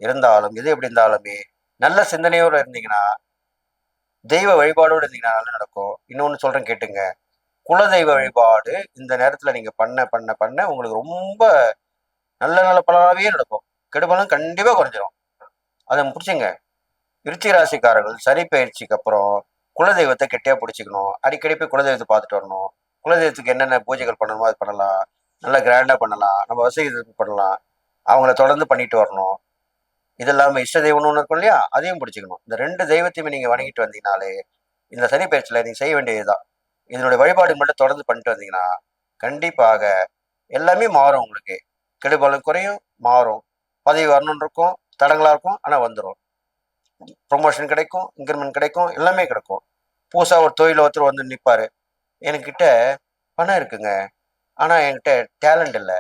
இருந்தாலும் எது எப்படி இருந்தாலுமே நல்ல சிந்தனையோட இருந்தீங்கன்னா, தெய்வ வழிபாடோடு இருந்தீங்கன்னா நல்லா நடக்கும். இன்னொன்னு சொல்றேன் கேட்டுங்க. குலதெய்வ வழிபாடு இந்த நேரத்துல நீங்க பண்ண பண்ண பண்ண உங்களுக்கு ரொம்ப நல்ல நல்ல பலனாவே நடக்கும். கெடுபலம் கண்டிப்பா குறைஞ்சிரும். அதை பிடிச்சிங்க. விருச்சிக ராசிக்காரர்கள் சனி பயிற்சிக்கு அப்புறம் குலதெய்வத்தை கெட்டியா பிடிச்சிக்கணும். அடிக்கடி போய் குலதெய்வத்தை பார்த்துட்டு வரணும். குலதெய்வத்துக்கு என்னென்ன பூஜைகள் பண்ணணுமோ அது பண்ணலாம். நல்லா கிராண்டா பண்ணலாம். நம்ம வசதி பண்ணலாம். அவங்கள தொடர்ந்து பண்ணிட்டு வரணும். இது இல்லாம இஷ்ட தெய்வம்னு ஒன்று இருக்கும் இல்லையா, அதையும் பிடிச்சிக்கணும். இந்த 2 தெய்வத்தையுமே நீங்க வணங்கிட்டு வந்தீங்கனாலே இந்த சனி பயிற்சியில நீங்க செய்ய வேண்டியதுதான். இதனுடைய வழிபாடு மட்டும் தொடர்ந்து பண்ணிட்டு வந்தீங்கன்னா கண்டிப்பாக எல்லாமே மாறும். உங்களுக்கு கெடுபலம் குறையும், மாறும். பதவி வரணும்னு இருக்கும், தடங்களா இருக்கும், ஆனா வந்துடும். ப்ரொமோஷன் கிடைக்கும், இன்க்ரிமெண்ட் கிடைக்கும், எல்லாமே கிடைக்கும். புதுசா ஒரு தொழில் ஒருத்தர் வந்து நிற்பாரு. என்கிட்ட பணம் இருக்குங்க, ஆனா என்கிட்ட டேலண்ட் இல்லை,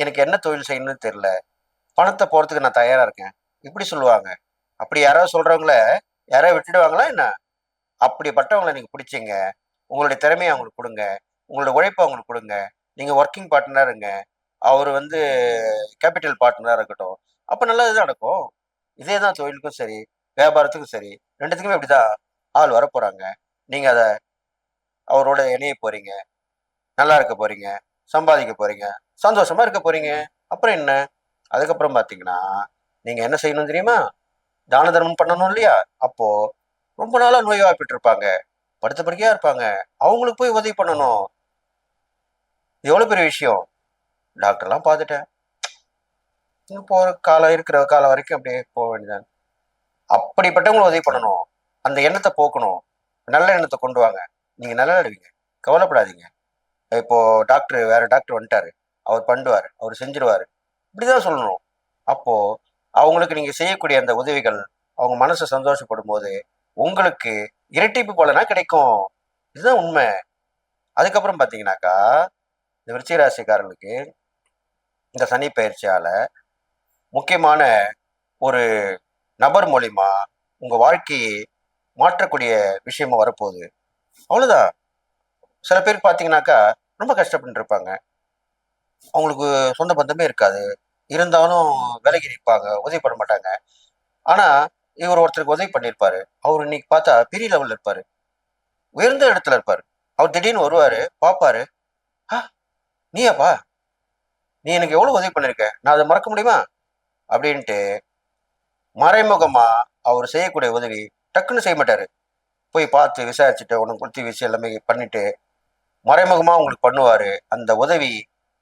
எனக்கு என்ன தொழில் செய்யணும்னு தெரியல, பணத்தை போறதுக்கு நான் தயாரா இருக்கேன், இப்படி சொல்லுவாங்க. அப்படி யாராவது சொல்றவங்கள யாராவது விட்டுடுவாங்களா என்ன? அப்படிப்பட்டவங்களை நீங்க பிடிச்சிங்க. உங்களுடைய திறமையை அவங்களுக்கு கொடுங்க, உங்களோட உழைப்பை அவங்களுக்கு கொடுங்க. நீங்க ஒர்க்கிங் பார்ட்னருங்க, அவர் வந்து கேபிட்டல் பார்ட்னரா இருக்கட்டும். அப்ப நல்லதுதான் நடக்கும். இதே தான் தொழிலுக்கும் சரி, வியாபாரத்துக்கும் சரி, ரெண்டுத்துக்குமே இப்படிதான் ஆள் வர போறாங்க. நீங்க அதை அவரோட இணைய போறீங்க, நல்லா இருக்க போறீங்க, சம்பாதிக்க போறீங்க, சந்தோஷமா இருக்க போறீங்க. அப்புறம் என்ன? அதுக்கப்புறம் பாத்தீங்கன்னா நீங்க என்ன செய்யணும் தெரியுமா? தான தர்மம் பண்ணணும் இல்லையா? அப்போ ரொம்ப நாளா நோய்வாய்ப்பட்டு இருப்பாங்க, படுத்த படுக்கையா இருப்பாங்க, அவங்களுக்கு போய் உதவி பண்ணணும். எவ்வளவு பெரிய விஷயம். டாக்டர்லாம் பார்த்துட்டேன், போற காலம் இருக்கிற காலம் வரைக்கும் அப்படியே போக வேண்டியதான். அப்படிப்பட்டவங்களை உதவி பண்ணணும். அந்த எண்ணத்தை போக்கணும். நல்ல எண்ணத்தை கொண்டு வாங்க. நீங்க நல்லா ஆடுவீங்க, கவலைப்படாதீங்க. இப்போ டாக்டர் வேற டாக்டர் வந்துட்டாரு, அவர் பண்ணுவார், அவர் செஞ்சிருவாரு, இப்படிதான் சொல்லணும். அப்போ அவங்களுக்கு நீங்க செய்யக்கூடிய அந்த உதவிகள் அவங்க மனசை சந்தோஷப்படும் போது உங்களுக்கு இரட்டிப்பு பலனா கிடைக்கும். இதுதான் உண்மை. அதுக்கப்புறம் பார்த்தீங்கன்னாக்கா இந்த விருச்சிக ராசிக்காரர்களுக்கு இந்த சனி பயிற்சியால முக்கியமான ஒரு நபர் மூலியமா உங்க வாழ்க்கையை மாற்றக்கூடிய விஷயமா வரப்போகுது. அவ்வளவுதான். சில பேர் பார்த்தீங்கன்னாக்கா ரொம்ப கஷ்டப்பட்டு இருப்பாங்க. அவங்களுக்கு சொந்த பந்தமே இருக்காது. இருந்தாலும் விலகி நிற்பாங்க, உதவி பண்ண மாட்டாங்க. ஆனா இவர் ஒருத்தருக்கு உதவி பண்ணியிருப்பாரு. அவர் இன்னைக்கு பார்த்தா பெரிய லெவல்ல இருப்பாரு, உயர்ந்த இடத்துல இருப்பாரு. அவர் திடீர்னு வருவாரு, பார்ப்பாரு, ஆ நீயாப்பா, நீ எனக்கு எவ்வளவு உதவி பண்ணிருக்க, நான் அதை மறக்க முடியுமா அப்படின்ட்டு மறைமுகமா அவர் செய்யக்கூடிய உதவி டக்குன்னு செய்ய மாட்டாரு. போய் பார்த்து விசாரிச்சுட்டு உனக்கு கொடுத்த விஷயம் எல்லாமே பண்ணிட்டு மறைமுகமா உங்களுக்கு பண்ணுவாரு. அந்த உதவி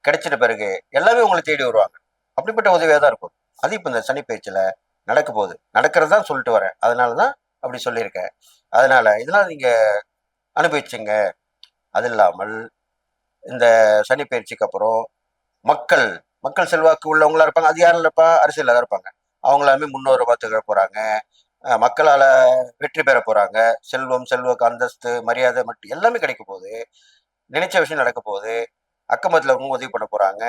கிடைச்சிட்ட பிறகு எல்லாமே உங்களை தேடி வருவாங்க. அப்படிப்பட்ட உதவியா தான் இருக்கும். அது இப்ப இந்த சனி பயிற்சியில நடக்க போகுது. நடக்கிறதா சொல்லிட்டு வரேன். அதனாலதான் அப்படி சொல்லியிருக்கேன். அதனால இதெல்லாம் நீங்க அனுபவிச்சுங்க. அது இல்லாமல் இந்த சனி பயிற்சிக்கு அப்புறம் மக்கள் மக்கள் செல்வாக்கு உள்ளவங்களா இருப்பாங்க. அது யாரும் இல்லப்பா, அரசியல்ல தான் இருப்பாங்க. அவங்க எல்லாமே முன்னோரை பார்த்துக்க போறாங்க. மக்களால வெற்றி பெற போறாங்க. செல்வம், செல்வாக்கு, அந்தஸ்து, மரியாதை மட்டும் எல்லாமே கிடைக்க போகுது. நினைச்ச விஷயம் நடக்க போகுது. அக்கமத்துல இருக்கவங்க உதவி பண்ண போறாங்க.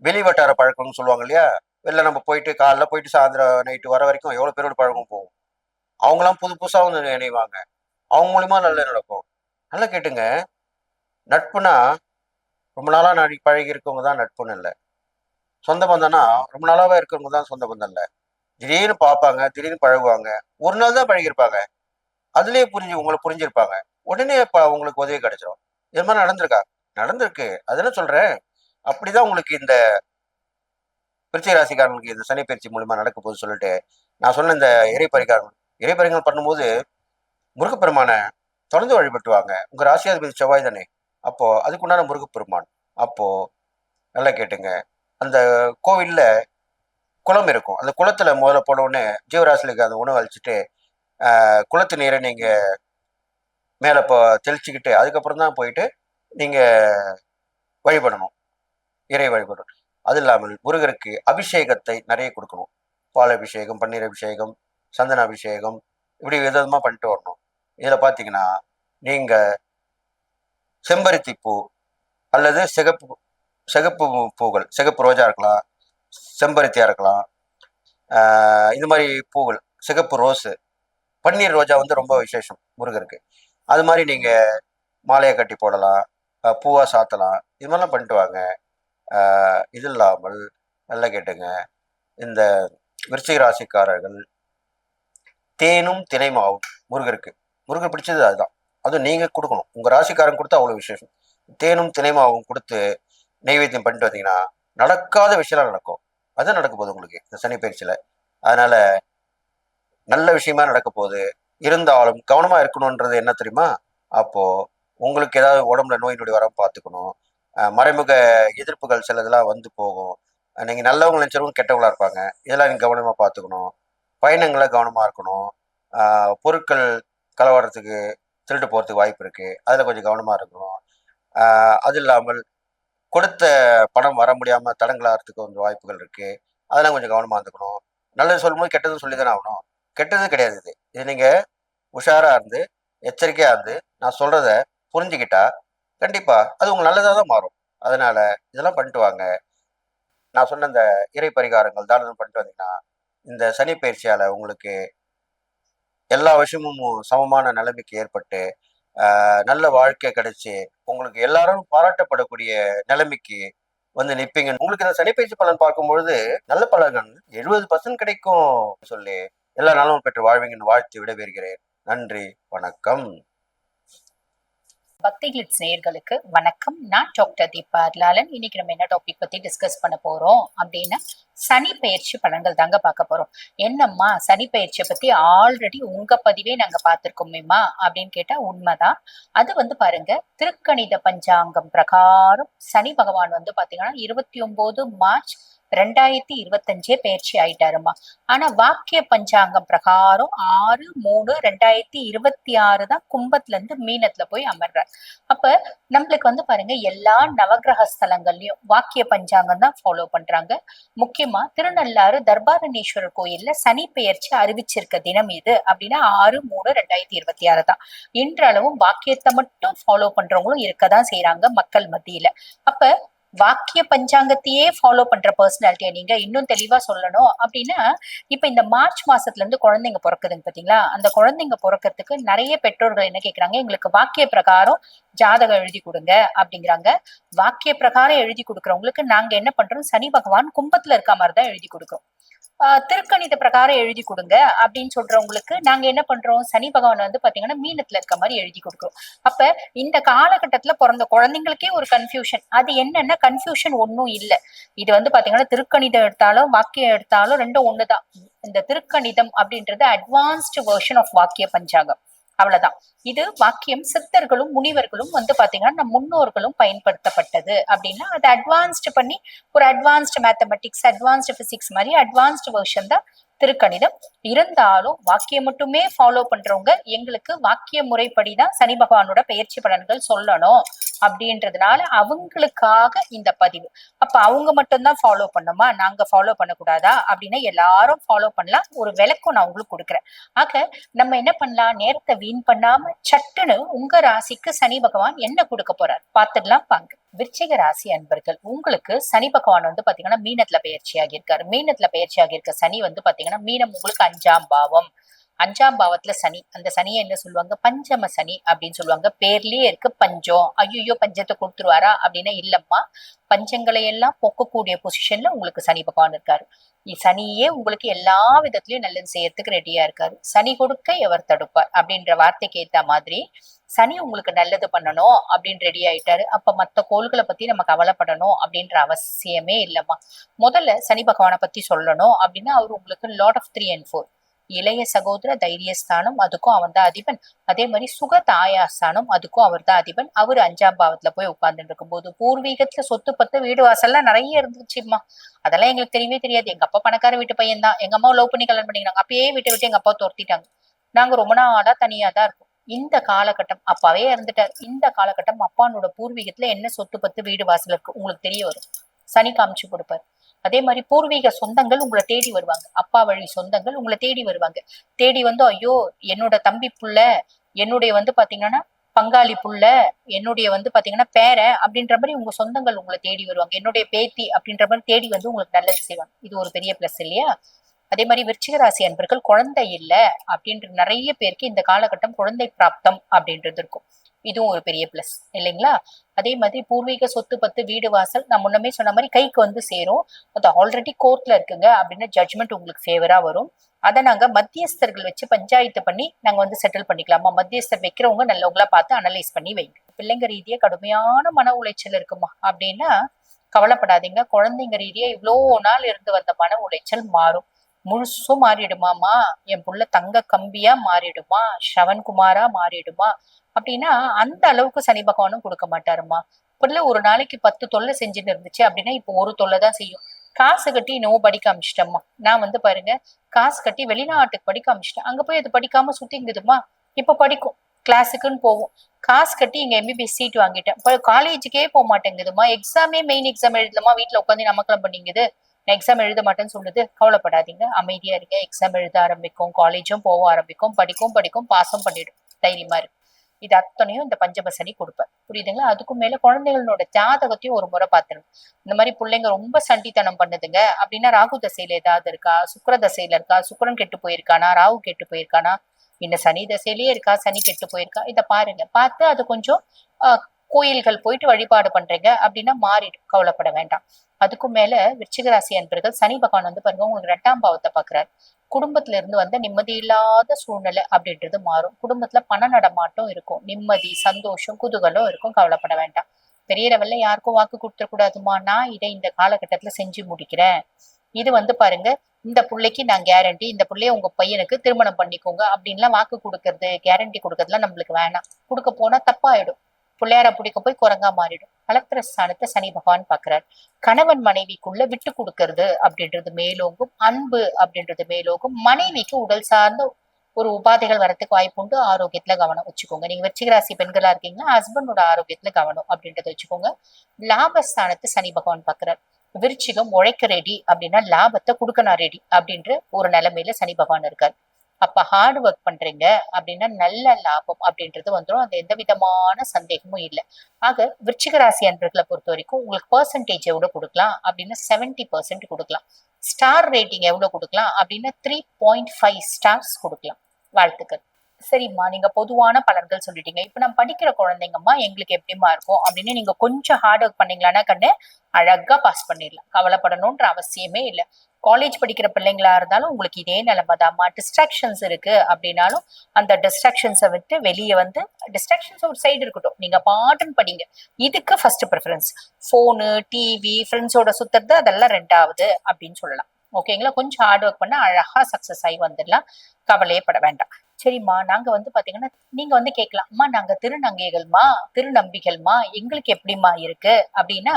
வெளி வட்டார பழக்கம்னு சொல்லுவாங்க இல்லையா? வெளில நம்ம போயிட்டு காலைல போயிட்டு சாயந்தரம் நைட்டு வர வரைக்கும் எவ்வளவு பேரோட பழக்கம் போகும். அவங்களாம் புது புதுசா வந்து இணைவாங்க. அவங்க மூலியமா நல்லது நடக்கும். நல்லா கேட்டுங்க. நட்புனா ரொம்ப நாளா நாடி பழகி இருக்கவங்க தான் நட்புன்னு இல்லை. சொந்த பந்தம்னா ரொம்ப நாளாவே இருக்கிறவங்க தான் சொந்த பந்தம் இல்லை. திடீர்னு பார்ப்பாங்க, திடீர்னு பழகுவாங்க. ஒரு நாள் தான் பழகிருப்பாங்க. அதுலயே உங்களை புரிஞ்சிருப்பாங்க. உடனே உங்களுக்கு உதவி கிடைச்சிடும். இது மாதிரி நடந்திருக்கா? நடந்திருக்கு. அதெல்லாம் சொல்றேன். அப்படிதான் உங்களுக்கு இந்த விருச்சிக ராசிக்காரங்களுக்கு இந்த சனி பயிற்சி மூலியமா நடக்க போகுது சொல்லிட்டு நான் சொன்ன இந்த இறை பரிகாரம் பண்ணும்போது முருகப்பெருமான தொடர்ந்து வழிபட்டுவாங்க. உங்க ராசியாதிபதி செவ்வாய் தானே, அப்போ அதுக்குண்டான முருகப்பெருமான். அப்போ நல்லா கேட்டுங்க. அந்த கோவில்ல குளம் இருக்கும். அந்த குளத்துல முதல்ல போன உடனே ஜீவராசிலுக்கு அந்த உணவு அழிச்சிட்டு குளத்து நீரை நீங்க மேல தெளிச்சுக்கிட்டு அதுக்கப்புறம் தான் போயிட்டு நீங்க வழிபடணும், இறை வழிபடணும். அது இல்லாமல் முருகருக்கு அபிஷேகத்தை நிறைய கொடுக்கணும். பால் அபிஷேகம், பன்னீர் அபிஷேகம், சந்தன அபிஷேகம், இப்படி விதமா பண்ணிட்டு வரணும். இதுல பாத்தீங்கன்னா நீங்க செம்பருத்தி பூ அல்லது சிகப்பு சிகப்பு பூக்கள், சிகப்பு ரோஜா இருக்கலாம், செம்பருத்தியா இருக்கலாம், இது மாதிரி பூக்கள், சிகப்பு ரோஸு, பன்னீர் ரோஜா வந்து ரொம்ப விசேஷம் முருகருக்கு. அது மாதிரி நீங்க மாலையை கட்டி போடலாம், பூவா சாத்தலாம். இது மாதிரிலாம் பண்ணிட்டு வாங்க. இது இல்லாமல் நல்லா கேட்டுங்க. இந்த விருச்சிக ராசிக்காரர்கள் தேனும் தினைமாவும் முருகருக்கு, முருகர் பிடிச்சது அதுதான். அதுவும் நீங்க கொடுக்கணும். உங்க ராசிக்காரன் கொடுத்தா அவ்வளவு விசேஷம். தேனும் தினைமாவும் கொடுத்து நைவேத்தியம் பண்ணிட்டு வந்தீங்கன்னா நடக்காத விஷயம் நடக்கும். அதான் நடக்க போகுது உங்களுக்கு இந்த சனி பயிற்சியில. அதனால நல்ல விஷயமா நடக்க போகுது. இருந்தாலும் கவனமா இருக்கணும்ன்றது என்ன தெரியுமா? அப்போ உங்களுக்கு ஏதாவது உடம்புல நோய் நொடி வராம பார்த்துக்கணும். மறைமுக எதிர்ப்புகள் சிலதெல்லாம் வந்து போகும். நீங்க நல்லவங்க நினைச்சவங்க கெட்டவங்களா இருப்பாங்க. இதெல்லாம் நீங்க கவனமா பார்த்துக்கணும். பயணங்களை கவனமா இருக்கணும். பொருட்கள் கலவரத்துக்கு, திருட்டு போறதுக்கு வாய்ப்பு இருக்கு. அதுல கொஞ்சம் கவனமா இருக்கணும். அது இல்லாமல் கொடுத்த பணம் வர முடியாம தடங்களாகிறதுக்கு கொஞ்சம் வாய்ப்புகள் இருக்கு. அதெல்லாம் கொஞ்சம் கவனமா இருந்துக்கணும். நல்லது சொல்லும்போது கெட்டதும் சொல்லிதானே ஆகணும். கெட்டது கிடையாது இது. இது நீங்க உஷாரா இருந்து எச்சரிக்கையா இருந்து நான் சொல்றத புரிஞ்சுக்கிட்டா கண்டிப்பா அது உங்களுக்கு நல்லதா தான் மாறும். அதனால இதெல்லாம் பண்ணிட்டு வாங்க. நான் சொன்ன இந்த இறை பரிகாரங்கள் தானம் பண்ணிட்டு வந்தீங்கன்னா இந்த சனி பயிற்சியால உங்களுக்கு எல்லா விஷயமும் சமமான நிலைமைக்கு ஏற்பட்டு நல்ல வாழ்க்கை கிடைச்சு உங்களுக்கு எல்லாரும் பாராட்டப்படக்கூடிய நிலைமைக்கு வந்து நிற்பீங்க. உங்களுக்கு இந்த சனிப்பயிற்சி பலன் பார்க்கும்பொழுது நல்ல பலன்கள் 70% கிடைக்கும் சொல்லி எல்லா நலமும் பெற்று வாழ்வீங்கன்னு வாழ்த்து விடைபெறுகிறேன். நன்றி, வணக்கம். பக்தி கிளிட்ஸ் நேயர்களுக்கு வணக்கம். நான் டாக்டர் தீபா அர்லாலன். இன்னைக்கு நம்ம என்ன டாபிக் பத்தி டிஸ்கஸ் பண்ண போறோம் அப்படின்னா சனி பயிற்சி பலன்கள் தாங்க பார்க்க போறோம். என்னம்மா சனி பயிற்சியை பத்தி ஆல்ரெடி உங்க பதிவே நாங்க பார்த்திருக்கோமேம்மா அப்படின்னு கேட்டா உண்மைதான். அது வந்து பாருங்க, திருக்கணித பஞ்சாங்கம் பிரகாரம் சனி பகவான் வந்து பாத்தீங்கன்னா 29 மார்ச் 2025 பயிற்சி ஆயிட்டாருமா. ஆனா வாக்கிய பஞ்சாங்கம் பிரகாரம் 6/3/2026 தான் கும்பத்துல இருந்து மீனத்துல போய் அமர்றார். அப்ப நம்மளுக்கு வந்து பாருங்க, எல்லா நவகிரக ஸ்தலங்கள்லயும் வாக்கிய பஞ்சாங்கம் தான் ஃபாலோ பண்றாங்க. முக்கியமா திருநள்ளாறு தர்பாரண்யேஸ்வரர் கோயில்ல சனி பெயர்ச்சி அறிவிச்சிருக்க தினம் இது அப்படின்னா 6/3/2026 தான். இன்றளவும் வாக்கியத்தை மட்டும் ஃபாலோ பண்றவங்களும் இருக்கதான் செய்யறாங்க மக்கள் மத்தியில. அப்ப வாக்கிய பஞ்சாங்கத்தையே ஃபாலோ பண்ற பர்சனாலிட்டியா நீங்க இன்னும் தெளிவா சொல்லணும் அப்படின்னா, இப்ப இந்த மார்ச் மாசத்துல இருந்து குழந்தைங்க பிறக்குதுங்க பாத்தீங்களா, அந்த குழந்தைங்க பிறக்கிறதுக்கு நிறைய பெற்றோர்கள் என்ன கேக்குறாங்க, எங்களுக்கு வாக்கிய பிரகாரம் ஜாதகம் எழுதி கொடுங்க அப்படிங்கிறாங்க. வாக்கிய பிரகாரம் எழுதி கொடுக்கறவங்களுக்கு நாங்க என்ன பண்றோம், சனி பகவான் கும்பத்துல இருக்க மாதிரிதான் எழுதி கொடுக்கிறோம். திருக்கணித பிரகாரம் எழுதி கொடுங்க அப்படின்னு சொல்றவங்களுக்கு நாங்க என்ன பண்றோம், சனி பகவான் வந்து பாத்தீங்கன்னா மீனத்துல இருக்க மாதிரி எழுதி கொடுக்குறோம். அப்ப இந்த காலகட்டத்துல பிறந்த குழந்தைங்களுக்கே ஒரு கன்ஃபியூஷன். அது என்னன்னா, கன்ஃபியூஷன் ஒன்னும் இல்ல. இது வந்து பாத்தீங்கன்னா திருக்கணிதம் எடுத்தாலும் வாக்கியம் எடுத்தாலும் ரெண்டும் ஒண்ணுதான். இந்த திருக்கணிதம் அப்படின்றது அட்வான்ஸ்டு வெர்ஷன் ஆஃப் வாக்கிய பஞ்சாங்கம், அவ்வளவுதான். இது வாக்கியம் சித்தர்களும் முனிவர்களும் வந்து பாத்தீங்கன்னா நம் முன்னோர்களும் பயன்படுத்தப்பட்டது அப்படின்னா அதை அட்வான்ஸ்டு பண்ணி ஒரு அட்வான்ஸ்டு மேத்தமெட்டிக்ஸ், அட்வான்ஸ்டு பிசிக்ஸ் மாதிரி அட்வான்ஸ்டு வெர்ஷன் தான் திருக்கணிதம். இருந்தாலும் வாக்கியம் மட்டுமே ஃபாலோ பண்றவங்க எங்களுக்கு வாக்கிய முறைப்படிதான் சனி பகவானோட பெயர்ச்சி பலன்கள் சொல்லணும் அப்படின்றதுனால அவங்களுக்காக இந்த பதிவு. அப்ப அவங்க மட்டும்தான் ஃபாலோ பண்ணுமா, நாங்க ஃபாலோ பண்ணக்கூடாதா அப்படின்னா எல்லாரும் ஃபாலோ பண்ணலாம். ஒரு விளக்கம் நான் உங்களுக்கு கொடுக்குறேன். ஆக நம்ம என்ன பண்ணலாம், நேரத்தை வீண் பண்ணாம சட்டுன்னு உங்க ராசிக்கு சனி பகவான் என்ன கொடுக்க போறார் பார்த்துடலாம் வாங்க. விருச்சிக ராசி அன்பர்கள், உங்களுக்கு சனி பகவான் வந்து பாத்தீங்கன்னா மீனத்துல பயிற்சி ஆகியிருக்காரு. மீனத்துல பயிற்சி ஆகியிருக்க சனி வந்து பாத்தீங்கன்னா மீனம் உங்களுக்கு 5ஆம் பாவம். 5ஆம் பாவத்துல சனி, அந்த சனியை என்ன சொல்லுவாங்க, பஞ்சம சனி அப்படின்னு சொல்லுவாங்க. பேர்லயே இருக்கு பஞ்சம். ஐயோ பஞ்சத்தை கொடுத்துருவாரா அப்படின்னா இல்லம்மா, பஞ்சங்களை எல்லாம் போக்கக்கூடிய பொசிஷன்ல உங்களுக்கு சனி பகவான் இருக்காரு. சனியே உங்களுக்கு எல்லா விதத்திலயும் நல்லது செய்யறதுக்கு ரெடியா இருக்காரு. சனி கொடுக்க எவர் தடுப்பார் அப்படின்ற வார்த்தைக்கு ஏத்த மாதிரி சனி உங்களுக்கு நல்லது பண்ணணும் அப்படின்னு ரெடி ஆயிட்டாரு. அப்ப மத்த கோள்களை பத்தி நம்ம கவலைப்படணும் அப்படின்ற அவசியமே இல்லம்மா. முதல்ல சனி பகவானை பத்தி சொல்லணும் அப்படின்னா அவர் உங்களுக்கு லார்ட் ஆஃப் 3 and 4, இளைய சகோதர தைரியஸ்தானம், அதுக்கும் அவன் தான் அதிபன். அதே மாதிரி சுக தாயாஸ்தானம், அதுக்கும் அவர் தான் அதிபன். அவர் 5ஆம் பாவத்துல போய் உட்கார்ந்துட்டு இருக்கும் போது பூர்வீகத்துல சொத்து பத்து வீடு வாசல்லாம் நிறைய இருந்துச்சுமா. அதெல்லாம் எங்களுக்கு தெரியவே தெரியாது. எங்க அப்பா பணக்கார வீட்டு பையன் தான், எங்க அம்மா லவ் பண்ணி கல்யாணம் பண்ணிக்கிறாங்க, அப்பயே விட்டு விட்டு எங்க அப்பா துரத்திட்டாங்க. நாங்க ரொம்ப நாளா தனியா தான் இருக்கோம். இந்த காலகட்டம் அப்பாவே இறந்துட்டாரு. இந்த காலகட்டம் அப்பானோட பூர்வீகத்துல என்ன சொத்து பத்து வீடு வாசல் இருக்கு உங்களுக்கு தெரிய வரும். சனி காமிச்சு கொடுப்பாரு. அதே மாதிரி பூர்வீக சொந்தங்கள் உங்களை தேடி வருவாங்க. அப்பா வழி சொந்தங்கள் உங்களை தேடி வருவாங்க. தேடி வந்து ஐயோ என்னோட தம்பி புள்ள, என்னுடைய வந்து பாத்தீங்கன்னா பங்காளி புள்ள, என்னுடைய வந்து பாத்தீங்கன்னா பேரன் அப்படின்ற மாதிரி உங்க சொந்தங்கள் உங்களை தேடி வருவாங்க. என்னுடைய பேத்தி அப்படின்ற மாதிரி தேடி வந்து உங்களுக்கு நல்லது செய்வாங்க. இது ஒரு பெரிய பிளஸ் இல்லையா? அதே மாதிரி விருச்சிக ராசி அன்பர்கள், குழந்தை இல்ல அப்படின்ற நிறைய பேருக்கு இந்த காலகட்டம் குழந்தை பிராப்தம் அப்படின்றது இருக்கும். இதுவும் ஒரு பெரிய பிளஸ் இல்லைங்களா? அதே மாதிரி பூர்வீக சொத்து பத்து வீடு வாசல் நான் முன்னமே சொன்ன மாதிரி கைக்கு வந்து சேரும். அது ஆல்ரெடி கோர்ட்ல இருக்குங்க அப்படின்னா ஜட்ஜ்மெண்ட் உங்களுக்கு ஃபேவரா வரும். அதை நாங்க மத்தியஸ்தர்கள் வச்சு பஞ்சாயத்து பண்ணி நாங்க வந்து செட்டில் பண்ணிக்கலாமா. மத்தியஸ்தர் வைக்கிறவங்க நல்லவங்களா பார்த்து அனலைஸ் பண்ணி வைங்க. பிள்ளைங்க ரீதியா கடுமையான மன உளைச்சல் இருக்குமா அப்படின்னா கவலைப்படாதீங்க. குழந்தைங்க ரீதியா இவ்வளோ நாள் இருந்து வந்த மன உளைச்சல் மாறும். முழுசும் மாறிடுமாமா, என் புள்ள தங்க கம்பியா மாறிடுமா, ஸ்ரவன்குமாரா மாறிடுமா அப்படின்னா அந்த அளவுக்கு சனி பகவானும் கொடுக்க மாட்டாருமா. புள்ள ஒரு நாளைக்கு 10 தொல்லை செஞ்சுட்டு இருந்துச்சு அப்படின்னா இப்போ ஒரு தொல்லை தான் செய்யும். காசு கட்டி இன்னும் படிக்க அமிச்சிட்டம்மா. நான் வந்து பாருங்க காசு கட்டி வெளிநாட்டுக்கு படிக்க அமிச்சிட்டேன். அங்க போய் அது படிக்காம சுத்திங்குதுமா. இப்ப படிக்கும், கிளாஸுக்குன்னு போவோம். காசு கட்டி இங்க MBBS சீட் வாங்கிட்டேன். காலேஜுக்கே போக மாட்டேங்குதுமா. எக்ஸாமே மெயின் எக்ஸாம் எழுதலாமா, வீட்டுல உட்காந்து நமக்கெல்லாம் பண்ணிங்குது. நான் எக்ஸாம் எழுத மாட்டேன்னு சொல்லுது. கவலைப்படாதீங்க, அமைதியா இருங்க. எக்ஸாம் எழுத ஆரம்பிக்கும், காலேஜும் போக ஆரம்பிக்கும், படிக்கும் பாஸும் பண்ணிடும். தைரியமா இருக்கு. இது அத்தனையும் இந்த பஞ்சம சனி கொடுப்பேன். புரியுதுங்களா? அதுக்கும் மேல குழந்தைகளோட ஜாதகத்தையும் ஒரு முறை பார்த்துடும். இந்த மாதிரி பிள்ளைங்க ரொம்ப சண்டித்தனம் பண்ணுதுங்க அப்படின்னா ராகு தசையில ஏதாவது இருக்கா, சுக்கிர தசையில இருக்கா, சுக்கிரன் கெட்டு போயிருக்கானா, ராகு கெட்டு போயிருக்கானா, இந்த சனி தசையிலேயே இருக்கா, சனி கெட்டு போயிருக்கா, இதை பாருங்க. பார்த்து அது கொஞ்சம் கோயில்கள் போயிட்டு வழிபாடு பண்றீங்க அப்படின்னா மாறிடும். கவலைப்பட வேண்டாம். அதுக்கும் மேல விருச்சிக ராசி அன்பர்கள், சனி பகவான் வந்து பாருங்க உங்களுக்கு 2ஆம் பாவத்தை பாக்குறாரு. குடும்பத்துல இருந்து வந்த நிம்மதி இல்லாத சூழ்நிலை அப்படின்றது மாறும். குடும்பத்துல பண நடமாட்டம் இருக்கும், நிம்மதி, சந்தோஷம், குதூகலம் இருக்கும். கவலைப்பட வேண்டாம். பெரிய லெவல்ல யாருக்கும் வாக்கு கொடுத்துட கூடாதுமா. நான் இதை இந்த காலகட்டத்துல செஞ்சு முடிக்கிறேன். இது வந்து பாருங்க இந்த பிள்ளைக்கு நான் கேரண்டி, இந்த பிள்ளைய உங்க பையனுக்கு திருமணம் பண்ணிக்கோங்க அப்படின்லாம் வாக்கு கொடுக்கறது, கேரண்டி கொடுக்கறதுலாம் நம்மளுக்கு வேணாம். கொடுக்க போனா தப்பாயிடும். பிள்ளையார பிடிக்க போய் குரங்கா மாறிடும். கலத்திரஸ்தானத்தை சனி பகவான் பாக்குறாரு. கணவன் மனைவிக்குள்ள விட்டு கொடுக்கறது அப்படின்றது மேலோங்கும், அன்பு அப்படின்றது மேலோங்கும். மனைவிக்கு உடல் சார்ந்த ஒரு உபாதைகள் வரத்துக்கு வாய்ப்பு உண்டு. ஆரோக்கியத்துல கவனம் வச்சுக்கோங்க. நீங்க விருச்சிக ராசி பெண்களா இருக்கீங்கன்னா ஹஸ்பண்டோட ஆரோக்கியத்துல கவனம் அப்படின்றத வச்சுக்கோங்க. லாபஸ்தானத்தை சனி பகவான் பாக்குறாரு. விருச்சிகம் உழைக்க ரெடி அப்படின்னா லாபத்தை கொடுக்க நான் ரெடி அப்படின்ற ஒரு நிலைமையில சனி பகவான் இருக்காரு. அப்ப ஹார்ட் ஒர்க் பண்றீங்க அப்படின்னா நல்ல லாபம் அப்படின்றது வந்துடும். அது எந்த விதமான சந்தேகமும் இல்லை. ஆக விருச்சிக ராசி அன்பர்களை பொறுத்த வரைக்கும் உங்களுக்கு பெர்சன்டேஜ் எவ்வளவு கொடுக்கலாம் அப்படின்னா 70% கொடுக்கலாம். ஸ்டார் ரேட்டிங் எவ்வளவு கொடுக்கலாம் அப்படின்னா 3.5 ஸ்டார்ஸ் கொடுக்கலாம். வாழ்த்துக்கள். சரிம்மா, நீங்க பொதுவான பலன்கள் சொல்லிட்டீங்க. இப்ப நம்ம படிக்கிற குழந்தைங்கம்மா எங்களுக்கு எப்படிமா இருக்கும் அப்படின்னு நீங்க கொஞ்சம் ஹார்ட் ஒர்க் பண்ணீங்களான்னா கண்ணு அழகா பாஸ் பண்ணிடலாம். கவலைப்படணும்ன்ற அவசியமே இல்லை. காலேஜ் படிக்கிற பிள்ளைங்களா இருந்தாலும் உங்களுக்கு இதே நிலைமைதாம்மா. டிஸ்ட்ராக்ஷன்ஸ் இருக்கு அப்படின்னாலும் அந்த டிஸ்ட்ராக்ஷன்ஸை விட்டு வெளியே வந்து, டிஸ்ட்ராக்ஷன்ஸ் ஒரு சைடு இருக்கட்டும், நீங்க பாட்டுன்னு படிங்க. இதுக்கு ஃபர்ஸ்ட் ப்ரிஃபரன்ஸ். போனு, டிவி, ஃப்ரெண்ட்ஸோட சுத்துறது அதெல்லாம் ரெண்டாவது அப்படின்னு சொல்லலாம். ஓகேங்களா? கொஞ்சம் ஹார்ட் ஒர்க் பண்ண அழகா சக்சஸ் ஆகி வந்துடலாம். கவலையே பட வேண்டாம். சரிம்மா, நாங்க வந்து பாத்தீங்கன்னா நீங்க வந்து கேட்கலாம், அம்மா நாங்க திருநங்கைகள்மா, திருநம்பிகள்மா, எங்களுக்கு எப்படிமா இருக்கு அப்படின்னா,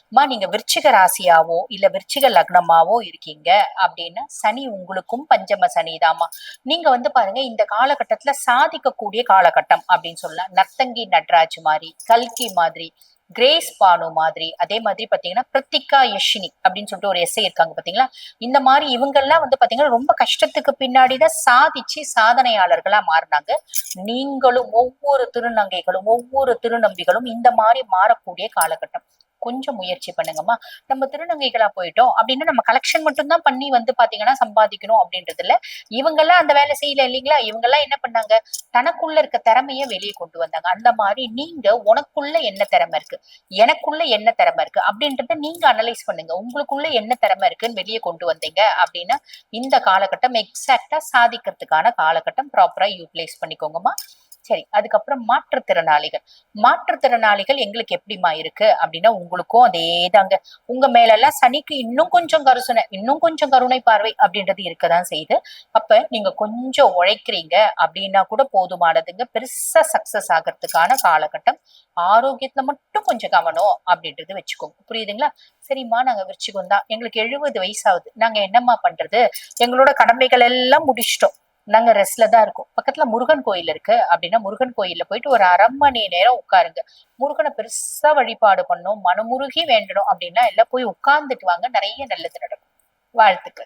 அம்மா நீங்க விருச்சிக ராசியாவோ இல்ல விருச்சிக லக்னமாவோ இருக்கீங்க அப்படின்னா சனி உங்களுக்கும் பஞ்சம சனிதாமா. நீங்க வந்து பாருங்க, இந்த காலகட்டத்துல சாதிக்கக்கூடிய காலகட்டம் அப்படின்னு சொல்லலாம். நர்த்தங்கி நட்ராஜ் மாதிரி, கல்கி மாதிரி, கிரேஸ் பானு மாதிரி, அதே மாதிரி பாத்தீங்கன்னா பிரித்திகா யஷினி அப்படின்னு சொல்லிட்டு ஒரு எஸ்ஐ இருக்காங்க பாத்தீங்களா. இந்த மாதிரி இவங்கெல்லாம் வந்து பாத்தீங்கன்னா ரொம்ப கஷ்டத்துக்கு பின்னாடிதான் சாதிச்சு சாதனையாளர்களா மாறினாங்க. நீங்களும் ஒவ்வொரு திருநங்கைகளும் ஒவ்வொரு திருநம்பிகளும் இந்த மாதிரி மாறக்கூடிய காலகட்டம். கொஞ்சம் முயற்சி பண்ணுங்கம்மா. நம்ம திருநங்கைகளா போயிட்டோம் அப்படின்னா நம்ம கலெக்ஷன் மட்டும் தான் பண்ணி வந்து பாத்தீங்கன்னா சம்பாதிக்கணும் அப்படின்றது இல்ல. இவங்கெல்லாம் அந்த வேலை செய்யல இல்லைங்களா. இவங்கெல்லாம் என்ன பண்ணாங்க, தனக்குள்ள இருக்க திறமைய வெளியே கொண்டு வந்தாங்க. அந்த மாதிரி நீங்க உனக்குள்ள என்ன திறமை இருக்கு, எனக்குள்ள என்ன திறமை இருக்கு அப்படின்றத நீங்க அனலைஸ் பண்ணுங்க. உங்களுக்குள்ள என்ன திறமை இருக்குன்னு வெளியே கொண்டு வந்தீங்க அப்படின்னா இந்த காலகட்டம் எக்ஸாக்டா சாதிக்கிறதுக்கான காலகட்டம். ப்ராப்பரா யூட்டிலைஸ் பண்ணிக்கோங்கம்மா. சரி, அதுக்கப்புறம் மாற்றுத்திறனாளிகள் எங்களுக்கு எப்படிமா இருக்கு அப்படின்னா உங்களுக்கும் அதேதாங்க. உங்க மேல எல்லாம் சனிக்கு இன்னும் கொஞ்சம் கருசனை, இன்னும் கொஞ்சம் கருணை பார்வை அப்படின்றது இருக்கதான் செய்யுது. அப்ப நீங்க கொஞ்சம் உழைக்கிறீங்க அப்படின்னா கூட போதுமானதுங்க. பெருசா சக்சஸ் ஆகிறதுக்கான காலகட்டம். ஆரோக்கியத்துல மட்டும் கொஞ்சம் கவனம் அப்படின்றது வச்சுக்கோங்க. புரியுதுங்களா? சரிம்மா, நாங்க விருச்சிகம் தான், எங்களுக்கு 70 வயசாகுது, நாங்க என்னம்மா பண்றது, எங்களோட கடமைகள் எல்லாம் முடிச்சிட்டோம், நாங்க ரெஸ்ட்ல தான் இருக்கோம். பக்கத்துல முருகன் கோயில் இருக்கு அப்படின்னா முருகன் கோயில்ல போயிட்டு ஒரு 1/2 மணி நேரம் உட்காருங்க. முருகனை பெருசா வழிபாடு பண்ணணும், மனமுருகி வேண்டணும் அப்படின்னா எல்லாம் போய் உட்கார்ந்துட்டு வாங்க. நிறைய நல்லது நடக்கும். வாழ்த்துக்கள்.